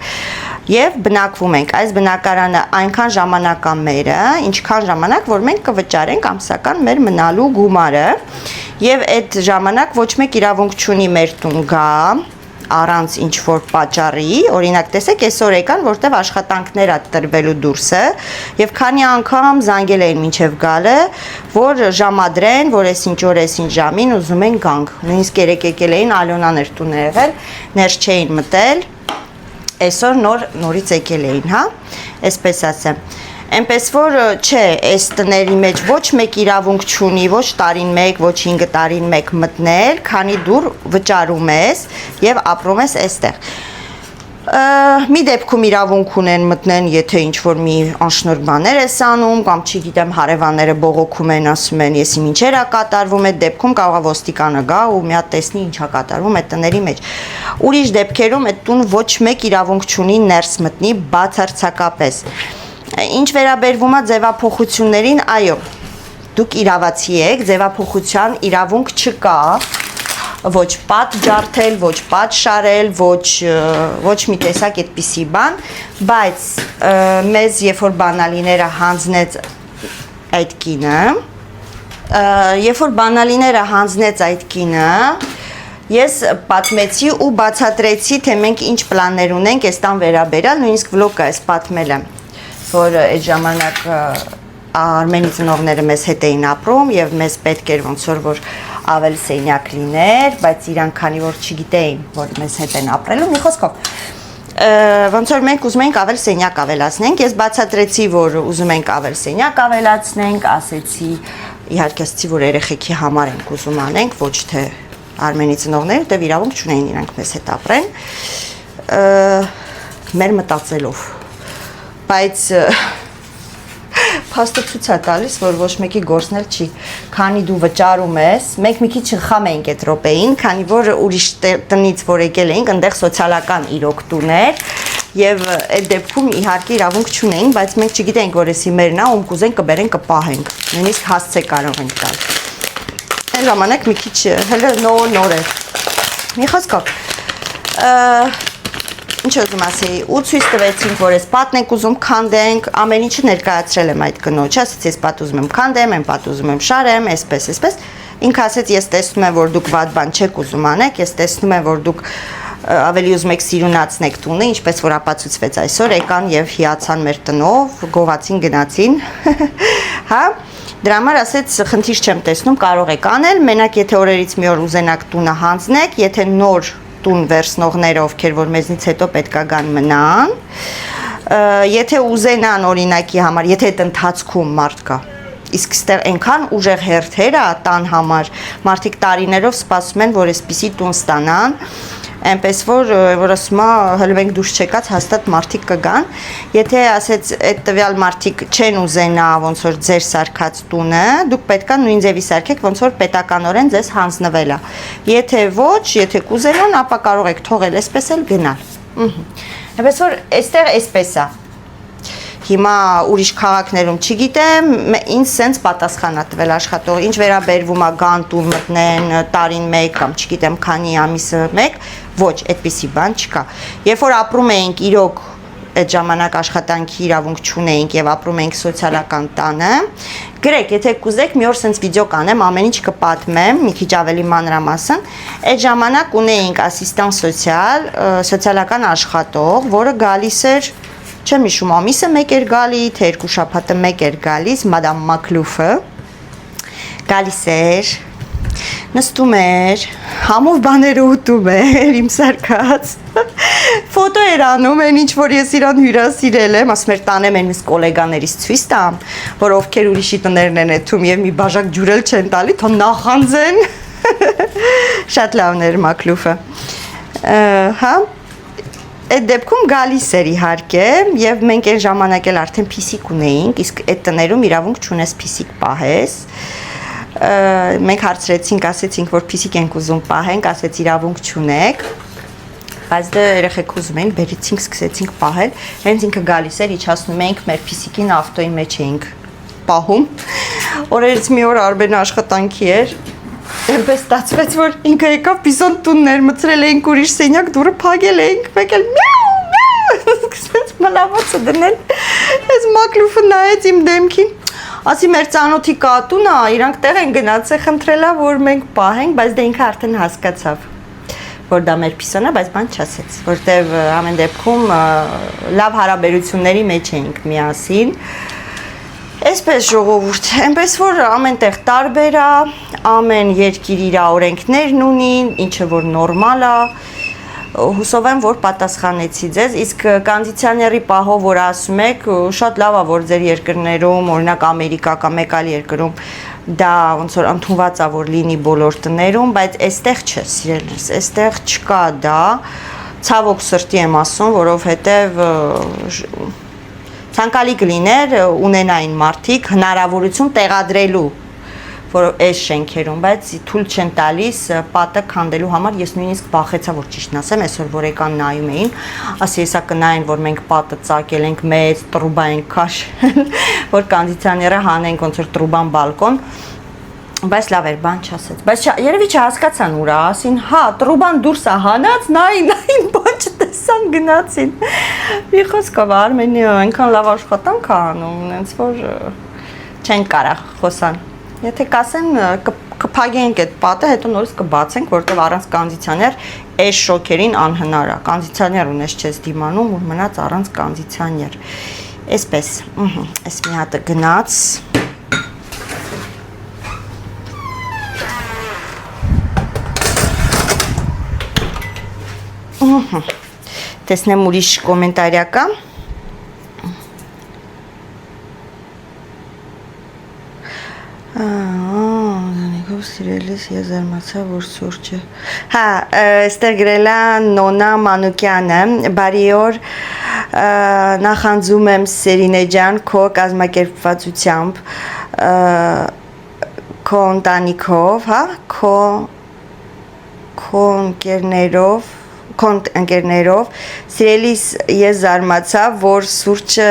եւ բնակվում ենք։ Այս բնակարանը այնքան ժամանակ է մերը, ինչքան ժամանակ, որ մենք կվճարենք ամսական մեր մնալու գումարը եւ այդ ժամանակ ոչ մեկ իրավունք չունի մեր տուն գա առանց ինչ որ պատճառի, օրինակ տեսեք, այսօր եկան, որտեվ աշխատանքներ է տրվելու դուրսը եւ քանի անգամ զանգել էին մինչեւ գալը, որ ժամադրեն, որ այսինչ օր, այսինչ ժամին ուզում են գանք։ Նույնիսկ երեք եկել էին, Ալոնան էր տուն եղել, ներս չէին մտել, այսօր նորից եկել էին, հա, այսպես ասեմ։ Այնպես որ չէ, այս տների մեջ ոչ մեկ իրավունք չունի, ոչ տարին մեկ, ոչ 5 տարին մեկ մտնել, քանի դու վճարում ես եւ ապրում ես այստեղ։ Մի դեպքում իրավունք ունեն մտնեն, եթե ինչ որ մի անշնորհ բաներ ես անում, կամ չգիտեմ, հարևանները բողոքում են, ասում են, եսի ինչեր է կատարվում, այդ դեպքում կարող է ոստիկանը գա ու մի հատ տեսնի ինչ է կատարվում այդ տների մեջ։ Ուրիշ դեպքերում այդ տուն ոչ մեկ իրավունք չունի ներս մտնի բացարձակապես։ Ինչ վերաբերվում է ձևափոխություններին, այո, դուք իրավացի եք, ձևափոխության իրավունք չկա, ոչ պատ ջարդել, ոչ պատ շարել, ոչ մի տեսակ այդպիսի բան, բայց մեզ երբ որ բանալիները հանձնեց այդ կինը, ես պատմեցի ու բացատրեցի, թե մենք ինչ պլաններ ունենք այս տան վերաբերյալ, նույնիսկ վլոգը ես պատմել եմ, որ այդ ժամանակ Արմենի ծնողները մեզ հետ էին ապրում եւ մեզ պետք էր ոնց որ ավելի սենյակ լիներ, բայց իրանք քանի որ չգիտեին, որ մեզ հետ են ապրելու, մի խոսքով ոնց որ մենք ուզում ենք ավել սենյակ ավելացնենք, ես բացատրեցի, որ ուզում ենք ավել սենյակ ավելացնենք, ասեցի, իհարկե ասեցի, որ երեխեքի համար ենք ուզում անենք, ոչ թե Արմենի ծնողները, դե իրավունք չունեին իրանք մեզ հետ ապրեն, մեր մտածելով, բայց փաստը ցույց է տալիս, որ ոչ մեկի գործն էլ չի, քանի դու վճարում ես, մենք մի քիչ խամ էինք այդ րոպեին, քանի որ ուրիշ տնից որ եկել էինք, այնտեղ սոցիալական իրոք տուներ, եւ այդ դեպքում իհարկե իրավունք չունեին, բայց մենք չգիտենք, որ էսի մերն է, ում կուզենք կբերենք կպահենք, նույնիսկ հասցե կարող ենք տալ։ Այն ժամանակ մի քիչ հələ նոր է։ Մի խոսքով ինչ ուզում ասեի, ու ցույց տվեցինք, որ այս պատն ենք ուզում քանդենք, ամեն ինչը ներկայացրել եմ այդ կնոջը, ասեց ես պատ ուզում եմ քանդեմ, այն պատ ուզում եմ շարեմ, այսպես։ Ինքը ասեց ես տեսնում եմ, որ դուք վատ բան չեք ուզում անեք, ես տեսնում եմ, որ դուք ավելի ուզում եք սիրունացնեք տունը, ինչպես որ ապացուցվեց այսօր, եկան եւ հիացան մեր տնով, գողացին գնացին։ Հա, դրա համար ասեց խնդիր չեմ տեսնում, կարող եք անել, մենակ եթե օրերից մի օր ուզենաք տունը հանձնեք, եթե նոր տուն վերցնողները, ովքեր որ մեզնից հետո պետքա գան մնան, եթե ուզենան օրինակի համար, եթե այդ ընթացքում մարդ կա, իսկ ստեղ այնքան ուժեղ հերթեր է տան համար, մարդիկ տարիներով սպասում են, որ այսպիսի տուն ստանան, այնպես որ ասում է, հələ մենք դուրս չեկած հաստատ մարդիկ կգան, եթե ասեց այդ տվյալ մարդիկ չեն ուզենա ոնց որ ձեր սարքած տունը, դուք պետքա նույն ձևի սարքեք, ոնց որ պետականորեն ձեզ հանձնվել է։ Եթե ոչ, եթե կուզենան, ապա կարող եք թողել այսպես էլ գնալ։ Այնպես որ այստեղ այսպես է։ Հիմա ուրիշ քաղաքներում չգիտեմ, ինձ սենց պատասխան է տվել աշխատող, ինչ վերաբերվում է գան տուն մտնեն տարին մեկ կամ չգիտեմ քանի ամիսը մեկ, ոչ, այդպիսի բան չկա։ Երբ որ ապրում էինք իրոք այդ ժամանակ աշխատանքի իրավունք չունեինք եւ ապրում էինք սոցիալական տանը, գրեք, եթե կուզեք մի օր սենց վիդեո կանեմ, ամեն ինչ կպատմեմ, մի քիչ ավելի մանրամասն, այդ ժամանակ ունեինք ասիստան սոցիալական աշխատող, որը գալիս էր չեմ հիշում ամիսը մեկ էր գալի, թե երկու շաբաթը մեկ էր գալիս, մադամ Մակլուֆը գալիս էր, նստում էր, համով բաները ուտում էր, իմ սարքած, ֆոտո էր անում, այն ինչ որ ես իրան հյուրասիրել եմ, ասում էր տանեմ են միս կոլեգաներից ցույց տամ, որ ովքեր ուրիշի տներն են էթում եւ մի բաժակ ջուրել չեն տալի, թող նախանձեն, շատ լավն էր Մակլուֆը, հա, այդ դեպքում գալիս էր իհարկե եւ մենք այն ժամանակ էլ արդեն փիսիկ ունեինք, իսկ այդ տներում իրավունք չունես փիսիկ պահես։ Մենք հարցրեցինք, ասեցինք, որ փիսիկ ենք ուզում պահենք, ասեց իրավունք չունեք։ Բայց դե երեխեք ուզում ենք, բերեցինք, սկսեցինք պահել։ Հենց ինքը գալիս էր, իջացնում էինք մեր փիսիկին ավտոյի մեջ էինք պահում։ Օրերից մի օր Արբենը աշխատանքի էր։ Այնպես ստացվեց, որ ինքը եկավ պիսոն տուններ, մցրել էինք ուրիշ սենյակ, դուրը փակել էինք, մեկ էլ միաու, սկսեց մլավոցը դնել, ես Մակլուֆը նայեց իմ դեմքին, ասի մեր ծանոթի կատուն է, իրանք տեղ են գնացել, խնդրելա, որ մենք պահենք, բայց դե ինքը արդեն հասկացավ, որ դա մեր պիսոն է, բայց բան չասեց, որտև ամեն դեպքում լավ հարաբերությունների մեջ էինք միասին, Այսպես ժողովուրդ, այնպես որ ամեն տեղ տարբեր է, ամեն երկիր իր օրենքներն ունի, ինչը որ նորմալ է, հուսով եմ, որ պատասխանեցի ձեզ, իսկ կոնդիցիոների պահով, որ ասում եք, շատ լավ է, որ ձեր երկրներում, օրինակ Ամերիկա կամ մեկ այլ երկրում, դա ոնց որ ընդունված է, որ լինի բոլոր տներում, բայց այստեղ չէ, սիրելիս, այստեղ չկա դա, ցավոք սրտի եմ ասում, որովհետև ցանկալի կլիներ ունենային մարդիկ հնարավորություն տեղադրելու, որ այս շենքերում, բայց թույլ չեն տալիս պատը քանդելու համար, ես նույնիսկ բախեցա, որ ճիշտն ասեմ, այսօր որ եկան նայում էին, ասի հեսա կնային, որ մենք պատը ծակել ենք, մեծ տրուբա ենք քաշել, որ կոնդիցիոները հանենք ոնց որ տրուբան բալկոն, Բայց լավ էր, բան չասեց։ Բայց երևի չհասկացան ուրա, ասին, հա, տրուբան դուրս է հանած, նային, բան չտեսան գնացին։ Մի խոսքով Արմենիա այնքան լավ աշխատանք է անում, այնց որ չեն կարող խոսան։ Եթե կասեն կփակենք այդ պատը, հետո նորից կբացենք, որովհետև առանց կոնդիցիոներ այս շոկերին անհնար է։ Կոնդիցիոներ ունես չես դիմանում, որ մնաց առանց կոնդիցիոներ։ Այսպես, այս մի հատը գնաց։ Տեսնեմ ուրիշ կոմենտարիա կա։ Դանիքով սիրելիս ես զարմացա, որ սուրճը։ Հա, այստեղ գրել է Նոնա Մանուկյանը, բարի օր, նախանձում եմ Սերինե ջան քո կազմակերպվածությամբ, քո ընտանիքով, հա, քո ընկերներով, սիրելիս ես զարմացա, որ սուրճը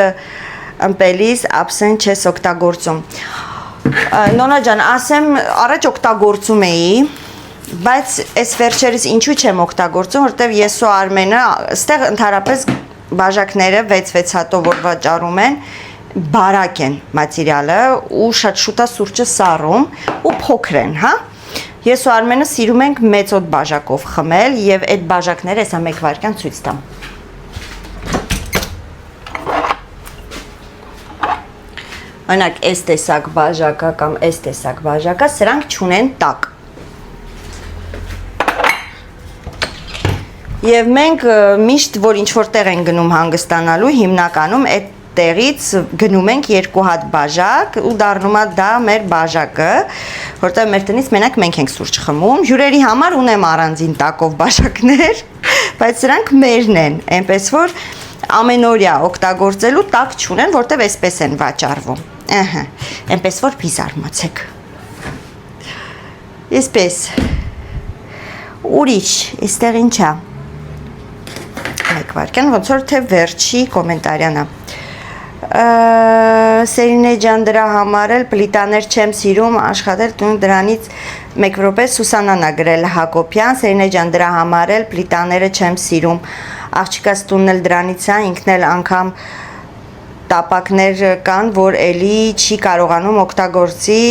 ըմպելիս ապսեն չես օգտագործում։ Նոնա ջան, ասեմ, առաջ օգտագործում էի, բայց այս վերջերս ինչու չեմ օգտագործում, որտեվ ես ու Արմենը ստեղ ընդհանրապես բաժակները 6-6 հատով որ վաճառում են, բարակ են մատերիալը ու շատ շուտ է սուրճը սառում ու փոքր են, հա։ Ես ու Արմենը սիրում ենք մեծոտ բաժակով խմել եւ այդ բաժակները հեսա 1 վայրկյան ցույց տամ։ Օրինակ, այս տեսակ բաժակը կամ այս տեսակ բաժակը, սրանք չունեն տակ։ Եվ մենք միշտ, որ ինչ-որ տեղ են գնում հանգստանալու, հիմնականում այդ տեղից գնում ենք 2 հատ բաժակ ու դառնում է դա մեր բաժակը, որտեղ մեր տնից մենակ մենք ենք սուրճ խմում։ Հյուրերի համար ունեմ առանձին տակով բաժակներ, բայց սրանք մերն են, այնպես որ ամենօրյա օգտագործելու տակ չունեն, որտեղ այսպես են վաճառվում։ Ահա, այնպես որ մի զարմացեք։ Այսպես։ Ուրիշ, այստեղ ինչ է։ Մեկ վայրկյան, ոնց որ թե վերջի կոմենտարյան է։ Սերինե ջան, դրա համար էլ պլիտաներ չեմ սիրում աշխատել տուն, դրանից 1 րոպե Սուսանանա գրել Հակոբյան, Սերինե ջան, դրա համար էլ պլիտաները չեմ սիրում, աղջիկաս տունն էլ դրանից է, ինքն էլ անգամ տապակներ կան, որ էլի չի կարողանում օգտագործի,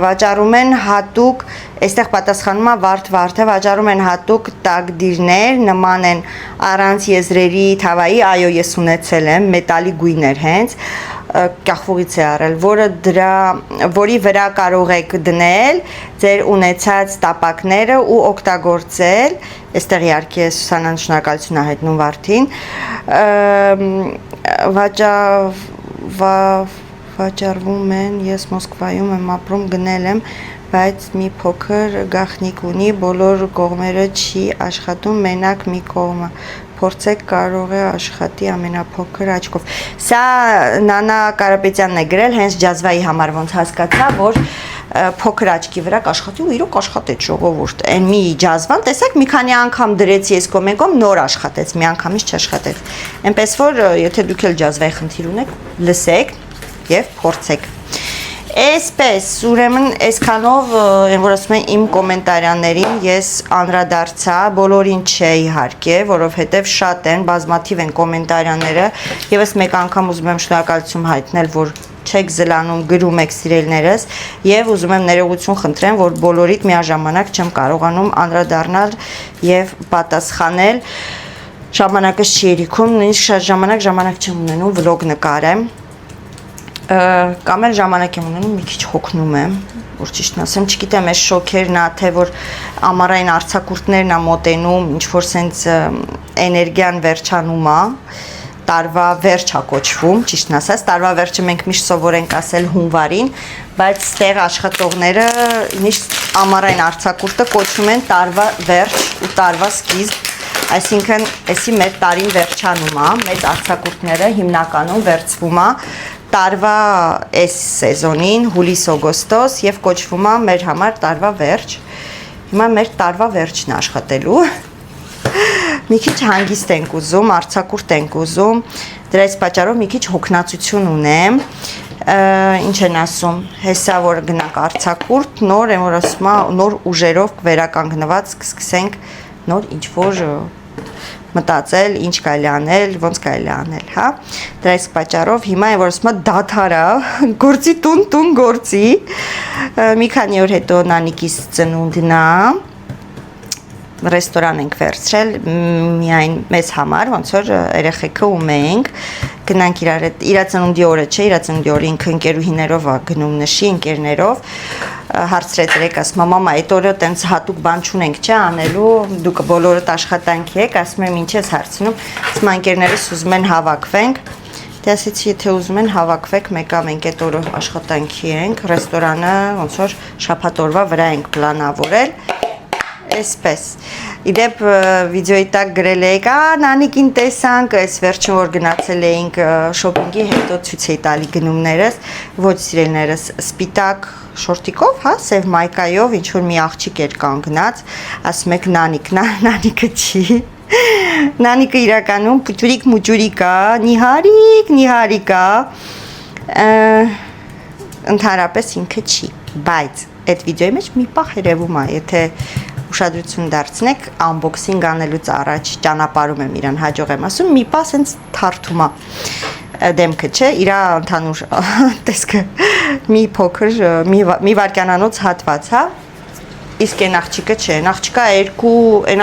վաճառում են հատուկ, այստեղ պատասխանում է վարդ-վարդը, վաճառում են հատուկ տակդիրներ, նման են առանց եզրերի թավայի, այո, ես ունեցել եմ, մետալի գույներ հենց, կախվողից է արել, որի վրա կարող եք դնել ձեր ունեցած տապակները ու օգտագործել, այստեղ իհարկե Սուսանան շնորհակալություն է հայտնում վարդին, վաճառվում են, ես Մոսկվայում եմ ապրում, գնել եմ, բայց մի փոքր գաղտնիք ունի, բոլոր կողմերը չի աշխատում, մենակ մի կողմը, փորձեք կարող է աշխատի ամենափոքր աչքով։ Սա Նանա Կարապետյանն է գրել, հենց ջազվայի համար ոնց հասկացա, որ փոքր աչքի վրա կաշխատի ու իրոք աշխատեց ժողովուրդ, այն մի ջազվան, տեսեք մի քանի անգամ դրեցի ես կոմենկոմ, նոր աշխատեց, մի անգամից չաշխատեց, այնպես որ եթե դուք էլ ջազվայի խնդիր ունեք, լսեք և փորձեք։ Այսպես, ուրեմն այսքանով, որ ասում եմ իմ կոմենտարյաններին ես անդրադարձա, բոլորին չէ իհարկե, որովհետև շատ են, բազմաթիվ են կոմենտարյանները, եւ ես մեկ անգամ ուզում եմ շնորհակալություն հայտնել, որ չեք զլանում, գրում եք սիրելիներս, եւ ուզում եմ ներողություն խնդրեմ, որ բոլորիդ միաժամանակ չեմ կարողանում անդրադառնալ եւ պատասխանել։ Ժամանակս չի երիքում, նույնիսկ շատ ժամանակ չեմ ունենում վլոգ նկարեմ։ Կամ էլ ժամանակ եմ ունենում, մի քիչ հոգնում եմ, որ ճիշտն ասեմ, չգիտեմ, այս շոքերն է, թե որ ամառային արձակուրդներն է մոտենում, ինչ որ սենց էներգիան վերջանում է, տարվա վերջ է կոչվում, ճիշտն ասած, տարվա վերջը մենք միշտ սովոր ենք ասել հունվարին, բայց ստեղ աշխատողները միշտ ամառային արձակուրդը կոչվում են տարվա վերջ ու տարվա սկիզբ, այսինքն էսի մեր տարին վերջանում է, մեծ արձակուրդները հիմնականում վերցվում է տարվա այս սեզոնին, հուլիս-օգոստոս և կոչվում է մեր համար տարվա վերջ, հիմա մեր տարվա վերջն աշխատելու, մի քիչ հանգիստ ենք ուզում, արձակուրդ ենք ուզում, դրա այս պատճառով մի քիչ հոգնածություն ունեմ, ինչ են ասում, հեսա որ գնանք արձակուրդ, նոր եմ որ ասում նոր ուժերով վերականգնված կսկսենք նոր ինչ որ մտածել, ինչ կարելի անել, ոնց կարելի անել, հա։ Դրա իսկ պատճառով հիմա եմ որ ասում դաթարա, գործի տուն գործի։ Մի քանի օր հետո Նանիկիս ծնունդն է։ Ռեստորան ենք վերցրել միայն մեզ համար, ոնց որ երեխեքը ու մենք գնանք իր ծնունդի օրը չէ, իր ծնունդի օրը ինքը ընկերուհիներով է գնում նշի, ընկերներով հարցրեց երեք, ասում մամա, այդ օրը տենց հատուկ բան չունենք, չէ, անելու, դուք բոլորդ աշխատանքի եք, ասում եմ ինչ ես հարցնում, ասում ընկերներս ուզում են հավաքվենք, դե ասեցի, եթե ուզում են հավաքվեք, մեկա մենք այդ օրը աշխատանքի ենք, ռեստորանը ոնց որ շաբաթ օրվա վրա ենք պլանավորել, այսպես։ Իդեպ վիդեոյի տակ գրել էիք, Նանիկին տեսանք, այս վերջին որ գնացել էինք շոփինգի հետո ցույց էի տալի գնումներս, ոչ սիրելիներս, սպիտակ շորտիկով, հա, սև մայկայով, ինչ որ մի աղջիկ էր կանգնած, ասում եք Նանիկը չի։ Նանիկը իրականում պուճուրիկ է, նիհարիկ է, ընդհանրապես ինքը չի, բայց այդ վիդեոյի մեջ մի պահ երևում է, եթե ուշադրություն դարձնեք, unboxing անելուց առաջ ճանապարհում եմ իրան, հաջող եմ ասում, մի պահ սենց թարթում է դեմքը, չէ, իր ընդհանուր տեսքը մի փոքր, մի վայրկյանանոց հատված, հա, իսկ այն աղջիկը չէ, այն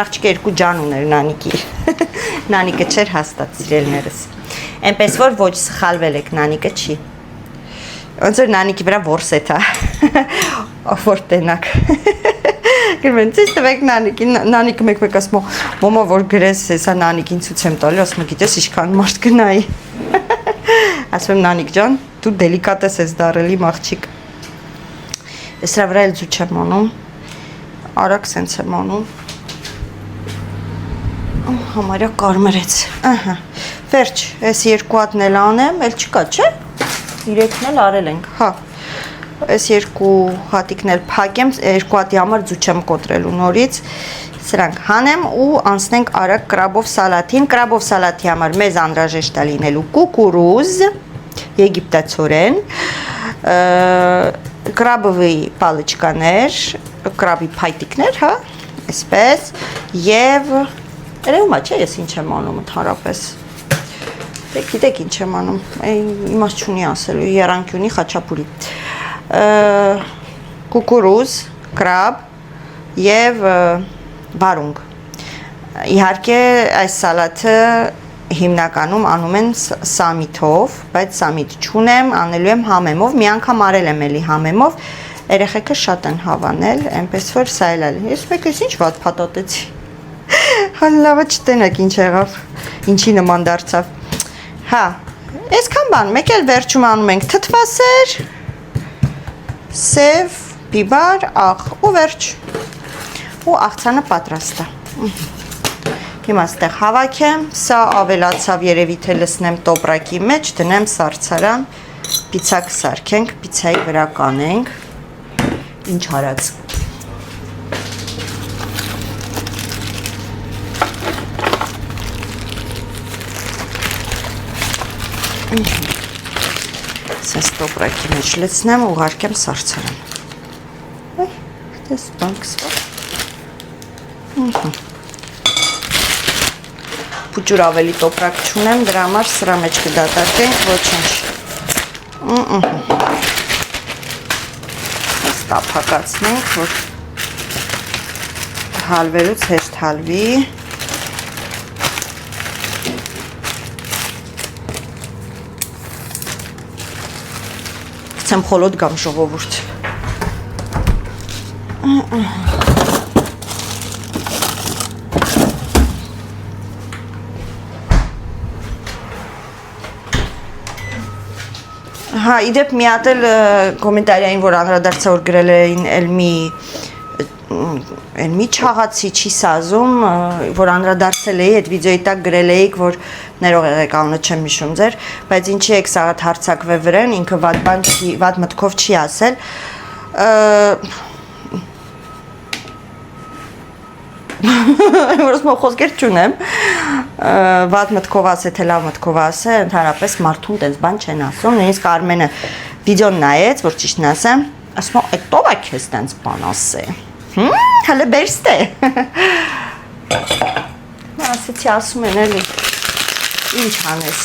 աղջիկը երկու ջան ուներ Նանիկի, Նանիկը չէր հաստատ սիրելիներս, այնպես որ ոչ սխալվել եք, Նանիկը չի, ոնց որ Նանիկի վրա որսեթ է, որ տենակ, գրմեն, ծիս տվեք Նանիկին, Նանիկը մեկ ասում, մոմա որ գրես, հեսա Նանիկին ցույց եմ տալի, ասում գիտես ինչքան մարդ գնայի, ասում եմ Նանիկ ջան, դու դելիկատես ես դարել իմ աղջիկ, ես դրա վրա էլ ձու չեմ անում, արագ սենց եմ անում, համարյա կարմրեց, վերջ, ես երկու հատն էլ անեմ, էլ չկա, չէ, իրեքն էլ արել ենք, հա, ես երկու հատիկն էլ փակեմ, երկու հատի համար ձու չեմ կոտրելու նորից, սրանք հանեմ ու անցնենք արագ կրաբով սալաթին, կրաբով սալաթի համար մեզ անհրաժեշտ է լինելու կուկուրուզ, եգիպտացորեն, կրաբովի պալիչկաներ, կրաբի փայտիկներ, հա, այսպես, և երևում է, չէ, ես ինչ եմ անում ընդհանրապես, գիտեք ինչ եմ անում, իմաստ չունի ասելու, եռանկյունի խաչապուրի, կուկուրուզ, կրաբ և վարունգ, իհարկե այս սալաթը հիմնականում անում են սամիթով, բայց սամիթ չունեմ, անելու եմ համեմով, մի անգամ արել եմ էլի համեմով, երեխեքը շատ են հավանել, այնպես որ սա էլ ալի, ես մեկ ես ինչ վատ փաթաթեցի, լավը չտենակ ինչ եղավ, ինչի նման դարձավ, հա, այսքան բան, մեկ էլ վերջում անում ենք թթվասեր, սև, բիբար, աղ ու վերջ, ու աղցանը պատրաստ է, հիմա ստեղ հավաքեմ, սա ավելացավ երևի թե լսնեմ տոպրակի մեջ, դնեմ սարցարան, պիցա կսարքենք, պիցայի վրա կանենք, ինչ արած, սենց տոպրակի մեջ լցնեմ, ուղարկեմ սարցարան, դես բանկսվա, Փուճուր ավելի տոպրակ չունեմ, դրա համար սրա մեջ կդատարկենք, ոչինչ, ստապակացնենք, որ հալվելուց հեշտ հալվի, Chcem խոլոտ գամ ժողովուրդ, Հա, իդեպ մի հատ էլ կոմենտարիային, որ անդրադարձա որ գրել էին էլ մի չաղացի չի սազում, որ անդրադարձել էի, այդ վիդեոյի տակ գրել էիք, որ ներող եղեք անունը չեմ հիշում ձեր, բայց ինչի եք սաղատ հարցակվե վրեն, ինքը վատ մտքով չի ասել, որ ասում խոսքեր չունեմ, վատ մտքով ասե, թե լավ մտքով ասե, ընդհանրապես մարդուն տենց բան չեն ասում, նույնիսկ Արմենը վիդեոն նայեց, որ ճիշտն ասեմ, ասում է, «Այդ ո՞վ է քեզ տենց բան ասե»։ Հələ բերստ է։ Ասեցի, ասում են էլի, ինչ անես։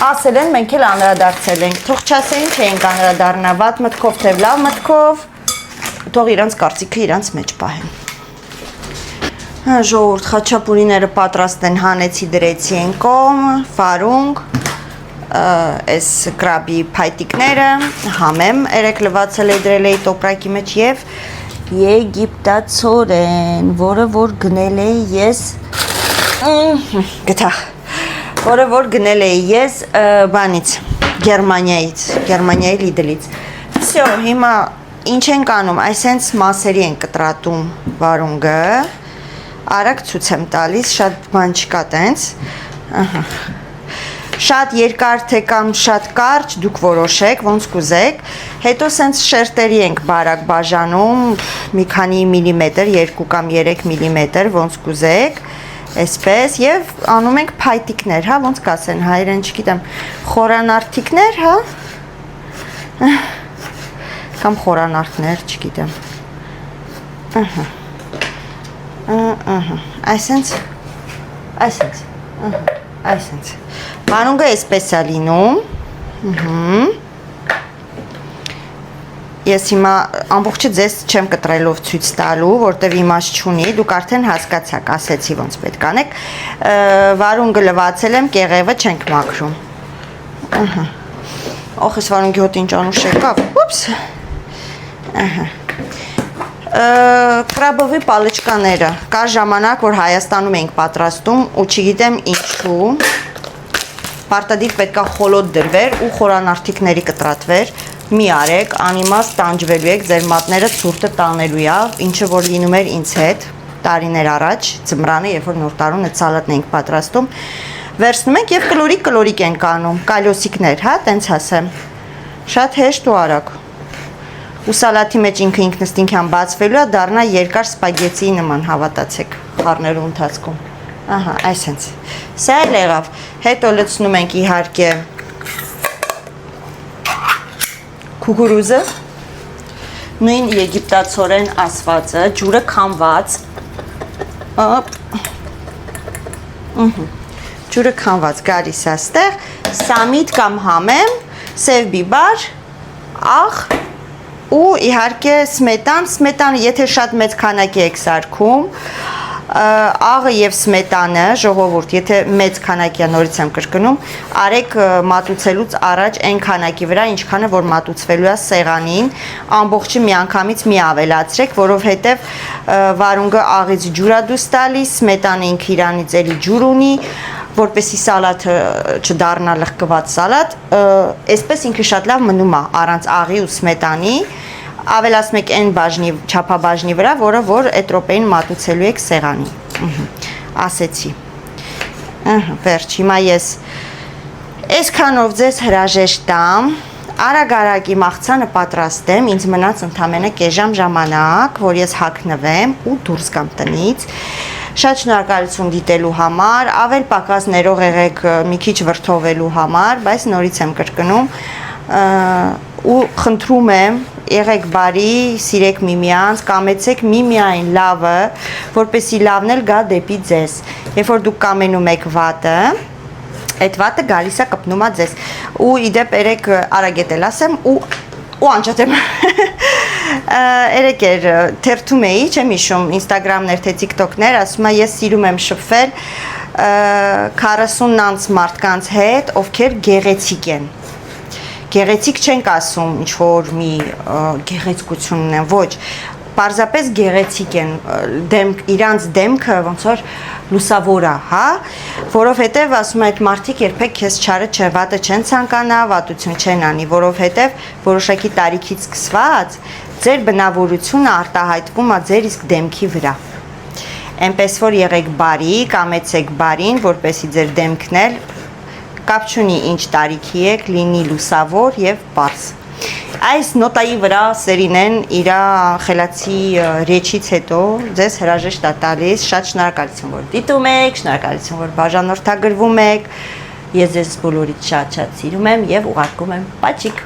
Ասել են, մենք էլ անդրադարձել ենք, թող չասեին չէինք անդրադառնա, վատ մտքով, թե լավ մտքով, թող իրանց կարծիքը իրանց մեջ պահեն։ Ժողովուրդ, խաչապուրիները պատրաստ են, հանեցի դրեցի են կողմ, վարունգ, այս կրաբի փայտիկները, համեմ, երեք լվացել է դրել էի տոպրակի մեջ և եգիպտացորեն, որը որ գնել էի ես, գտա, որը որ գնել էի ես բանից, Գերմանիայի Լիդլից։ Всё, հիմա ինչ ենք անում, այսենց մասերի են կտրատում վարունգը, արագ ցույց եմ տալիս, շատ բան չկա տենց, շատ երկար թե կամ շատ կարճ դուք որոշեք, ոնց կուզեք, հետո սենց շերտերի ենք բարակ բաժանում, մի քանի միլիմետր, 2 կամ 3 միլիմետր, ոնց կուզեք, այսպես, և անում ենք փայտիկներ, հա, ոնց կասեն հայերեն, չգիտեմ, խորանարդիկներ, հա, կամ խորանարդներ, չգիտեմ, այսենց, վարունգը այսպես է լինում, ես հիմա ամբողջը ձեզ չեմ կտրելով ցույց տալու, որտև իմաստ չունի, դուք արդեն հասկացաք, ասեցի ոնց պետք անեք, վարունգը լվացել եմ, կեղևը չենք մաքրում, օխ ես վարունգի հոտ ինչ անուշ եկավ, ուպս, կրաբովի պալիչկաները, կա ժամանակ, որ Հայաստանում ենք պատրաստում ու չգիտեմ ինչու, պարտադիր պետքա խոլոտ դրվեր ու խորանարդիկների կտրատվեր, մի արեք, անիմաստ տանջվելու եք, ձեր մատները ցուրտը տանելու է, ինչը որ լինում էր ինձ հետ, տարիներ առաջ, ձմռանը, երբ որ նոր տարուն այդ սալատն ենք պատրաստում, վերցնում ենք և կլորիկ ենք անում, կալյոսիկներ, հա, տենց ասեմ, շատ հեշտ ու արագ, ու սալատի մեջ ինքը ինքնըստինքյան բացվելու է, դառնա երկար սպագեցիի նման, հավատացեք, խառնելու ընթացքում, ահա, այսենց, սա էլ եղավ, հետո լցնում ենք իհարկե քուկուրուզը, նույն եգիպտացորեն ասվածը, ջուրը քամված, ջուրը քամված, գալիս է ստեղ, սամիտ կամ համեմ, սև բիբար, աղ ու իհարկե սմետանը, եթե շատ մեծ քանակի եք սարքում, աղը և սմետանը, ժողովուրդ, եթե մեծ քանակի է, նորից եմ կրկնում, արեք մատուցելուց առաջ այն քանակի վրա, ինչքանը որ մատուցվելու է սեղանին, ամբողջը միանգամից մի ավելացրեք, որովհետև վարունգը աղից ջուր է դուրս տալիս, սմետանը ինքը իրանից էլի ջուր ունի, որպեսի սալատը չդառնա լղկված սալատ, այսպես ինքը շատ լավ մնում է առանց աղի ու սմետանի, ավելացնում եք այն չափաբաժնի վրա, որը որ այդ րոպեին մատուցելու եք սեղանի, ասեցի, վերջ, հիմա ես այսքանով ձեզ հրաժեշտ տամ, արագ իմ աղցանը պատրաստ եմ, ինձ մնաց ընդամենը կես ժամանակ, որ ես հագնվեմ ու դուրս գամ տնից, շատ շնորհակալություն դիտելու համար, ավել պակաս ներող եղեք մի քիչ վրդովելու համար, բայց նորից եմ կրկնում ու խնդրում եմ եղեք բարի, սիրեք միմյանց, կամեցեք միմիայն լավը, որպեսզի լավն էլ գա դեպի ձեզ, երբ որ դուք կամենում եք վատը, այդ վատը գալիս է կպնում է ձեզ, ու իդեպ երեք արագետ էլ ասեմ ու անջատեմ, երեք էր թերթում էի, չեմ հիշում, ինստագրամներ թե տիկտոքներ, ասում է ես սիրում եմ շփվել 40 անց մարդկանց հետ, ովքեր գեղեցիկ են, գեղեցիկ չենք ասում ինչ-որ մի գեղեցկություն ունեն, ոչ, պարզապես գեղեցիկ են, իրանց դեմքը ոնց որ լուսավոր է, հա, որովհետև ասում է այդ մարդիկ երբեք քեզ չարը վատը չեն ցանկանա, վատություն չեն անի, որովհետև որոշակի տարիքից սկսված ձեր բնավորությունը արտահայտվում է ձեր իսկ դեմքի վրա, այնպես որ եղեք բարի, կամեցեք բարին, որպեսզի ձեր դեմքն էլ կապ չունի ինչ տարիքի եք, լինի լուսավոր և պարզ։ Այս նոտայի վրա Սերինեն իր խելացի ռեչից հետո ձեզ հրաժեշտ է տալիս, շատ շնորհակալություն որ դիտում եք, շնորհակալություն որ բաժանորդագրվում եք Ես ձեզ բոլորիդ շատ-շատ սիրում եմ եւ ուղարկում եմ պաչիկ։